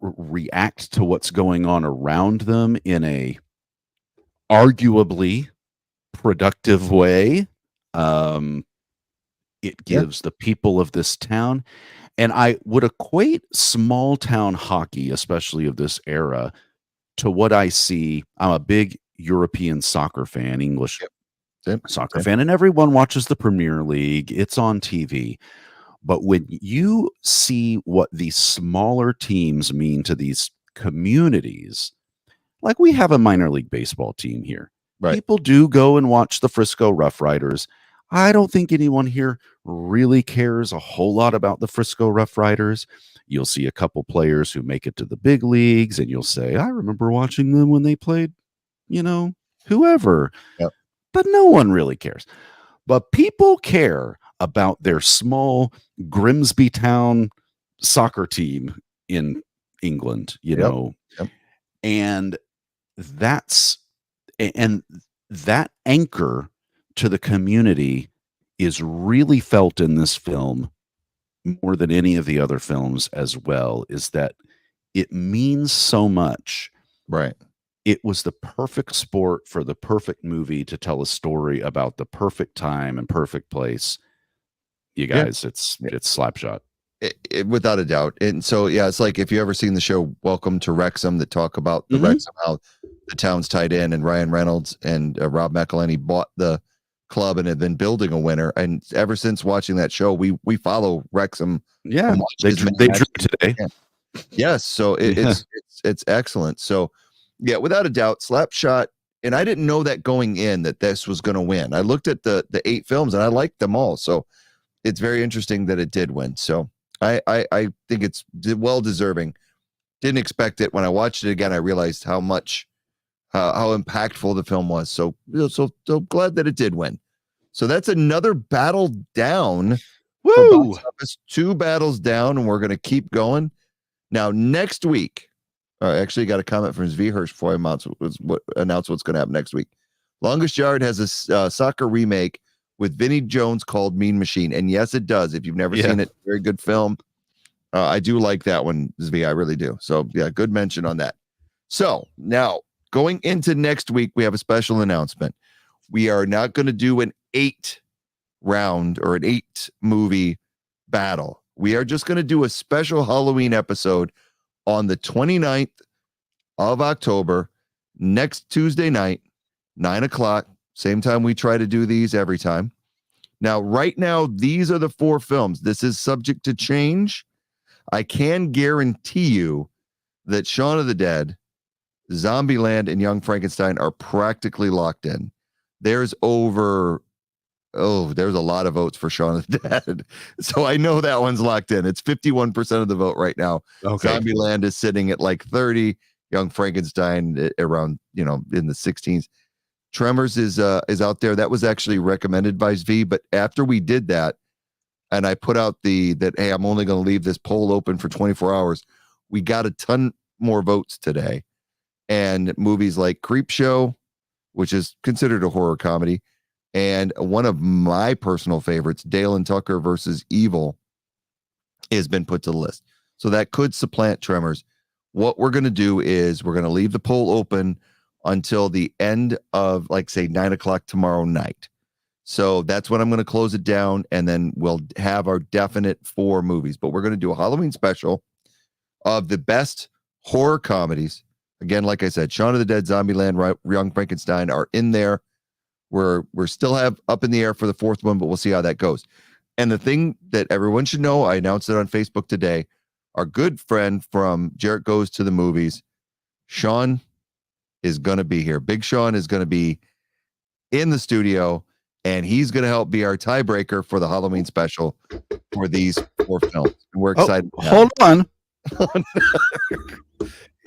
react to what's going on around them in a arguably productive way. It Yeah. gives the people of this town, and I would equate small town hockey, especially of this era, to what I see. I'm a big European soccer fan, English Yep. Same. soccer Same. fan, and everyone watches the Premier League. It's on TV. But when you see what these smaller teams mean to these communities, like we have a minor league baseball team here. Right. People do go and watch the Frisco Rough Riders. I don't think anyone here really cares a whole lot about the Frisco Rough Riders. You'll see a couple players who make it to the big leagues, and you'll say, I remember watching them when they played, whoever. Yep. But no one really cares. But people care about their small Grimsby Town soccer team in England, Yep. and and that anchor to the community is really felt in this film more than any of the other films as well, is that it means so much. Right. It was the perfect sport for the perfect movie to tell a story about the perfect time and perfect place. You guys, it's Slapshot. Without a doubt. And so, yeah, it's like if you ever seen the show Welcome to Wrexham that talk about the Wrexham, how the town's tied in, and Ryan Reynolds and Rob McElhenney bought the club and have been building a winner. And ever since watching that show, we follow Wrexham. Yeah, they drew today. Yeah. Yes, so it's excellent. So, yeah, without a doubt, Slapshot. And I didn't know that going in that this was going to win. I looked at the 8 films and I liked them all. So it's very interesting that it did win. So I think it's well deserving. Didn't expect it. When I watched it again, I realized how impactful the film was. So glad that it did win. So that's another battle down. Woo! 2 battles down, and we're going to keep going. Now, next week, actually got a comment from Zvi Hirsch before I announce what's going to happen next week. Longest Yard has a soccer remake with Vinnie Jones called Mean Machine. And yes, it does. If you've never seen it, very good film. I do like that one, Zvi. I really do. So, yeah, good mention on that. So, now, going into next week, we have a special announcement. We are not going to do an 8-round or an 8-movie battle. We are just going to do a special Halloween episode on the 29th of October, next Tuesday night, 9:00, same time we try to do these every time. Now, right now, these are the 4 films. This is subject to change. I can guarantee you that Shaun of the Dead, Zombieland, and Young Frankenstein are practically locked in. There's there's a lot of votes for Shaun of the Dead. So I know that one's locked in. It's 51% of the vote right now. Okay. Zombieland is sitting at like 30. Young Frankenstein around, in the 16s. Tremors is out there. That was actually recommended by Zvi, but after we did that, and I put out that, hey, I'm only going to leave this poll open for 24 hours, we got a ton more votes today. And movies like Creepshow, which is considered a horror comedy, and one of my personal favorites, Dale and Tucker versus Evil, has been put to the list. So that could supplant Tremors. What we're going to do is we're going to leave the poll open until the end of, like, say, 9:00 tomorrow night. So that's when I'm going to close it down, and then we'll have our definite 4 movies. But we're going to do a Halloween special of the best horror comedies. Again, like I said, Shaun of the Dead, Zombieland, Young Frankenstein are in there. We're still have up in the air for the 4th one, but we'll see how that goes. And the thing that everyone should know, I announced it on Facebook today. Our good friend from Jarrett Goes to the Movies, Sean, is going to be here. Big Sean is going to be in the studio, and he's going to help be our tiebreaker for the Halloween special for these 4 films. And we're excited. Hold on.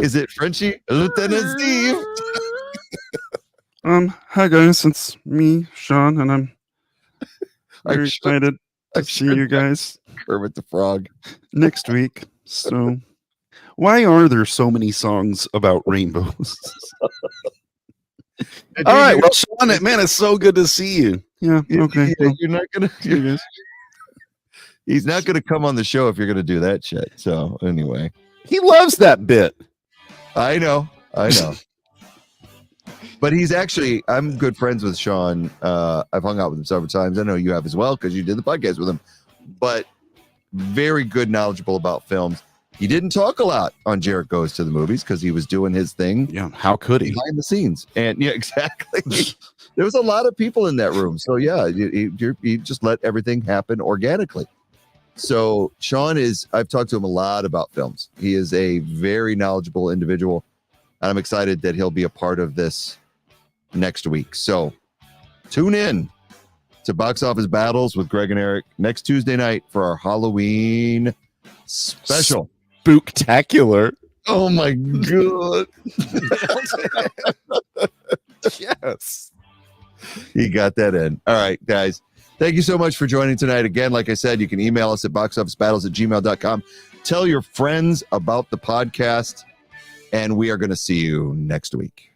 Is it Frenchie? Lieutenant Steve? Hi guys, it's me, Sean, and I'm very excited to see you guys Kermit the Frog next week. So, why are there so many songs about rainbows? All right, well, Sean, man, it's so good to see you. Yeah, okay. Well, You're not gonna. He's not gonna come on the show if you're gonna do that shit. So anyway, He loves that bit. I know. But he's actually, I'm good friends with Sean. I've hung out with him several times. I know you have as well because you did the podcast with him. But very good, knowledgeable about films. He didn't talk a lot on Jarrett Goes to the Movies because he was doing his thing. Yeah, how could he? Behind the scenes. And yeah, exactly. There was a lot of people in that room. So yeah, you just let everything happen organically. So Sean I've talked to him a lot about films. He is a very knowledgeable individual. And I'm excited that he'll be a part of this next week. So tune in to Box Office Battles with Greg and Eric next Tuesday night for our Halloween special. Spooktacular. Oh my God. Yes. He got that in. All right, guys. Thank you so much for joining tonight. Again, like I said, you can email us at boxofficebattles@gmail.com. Tell your friends about the podcast, and we are going to see you next week.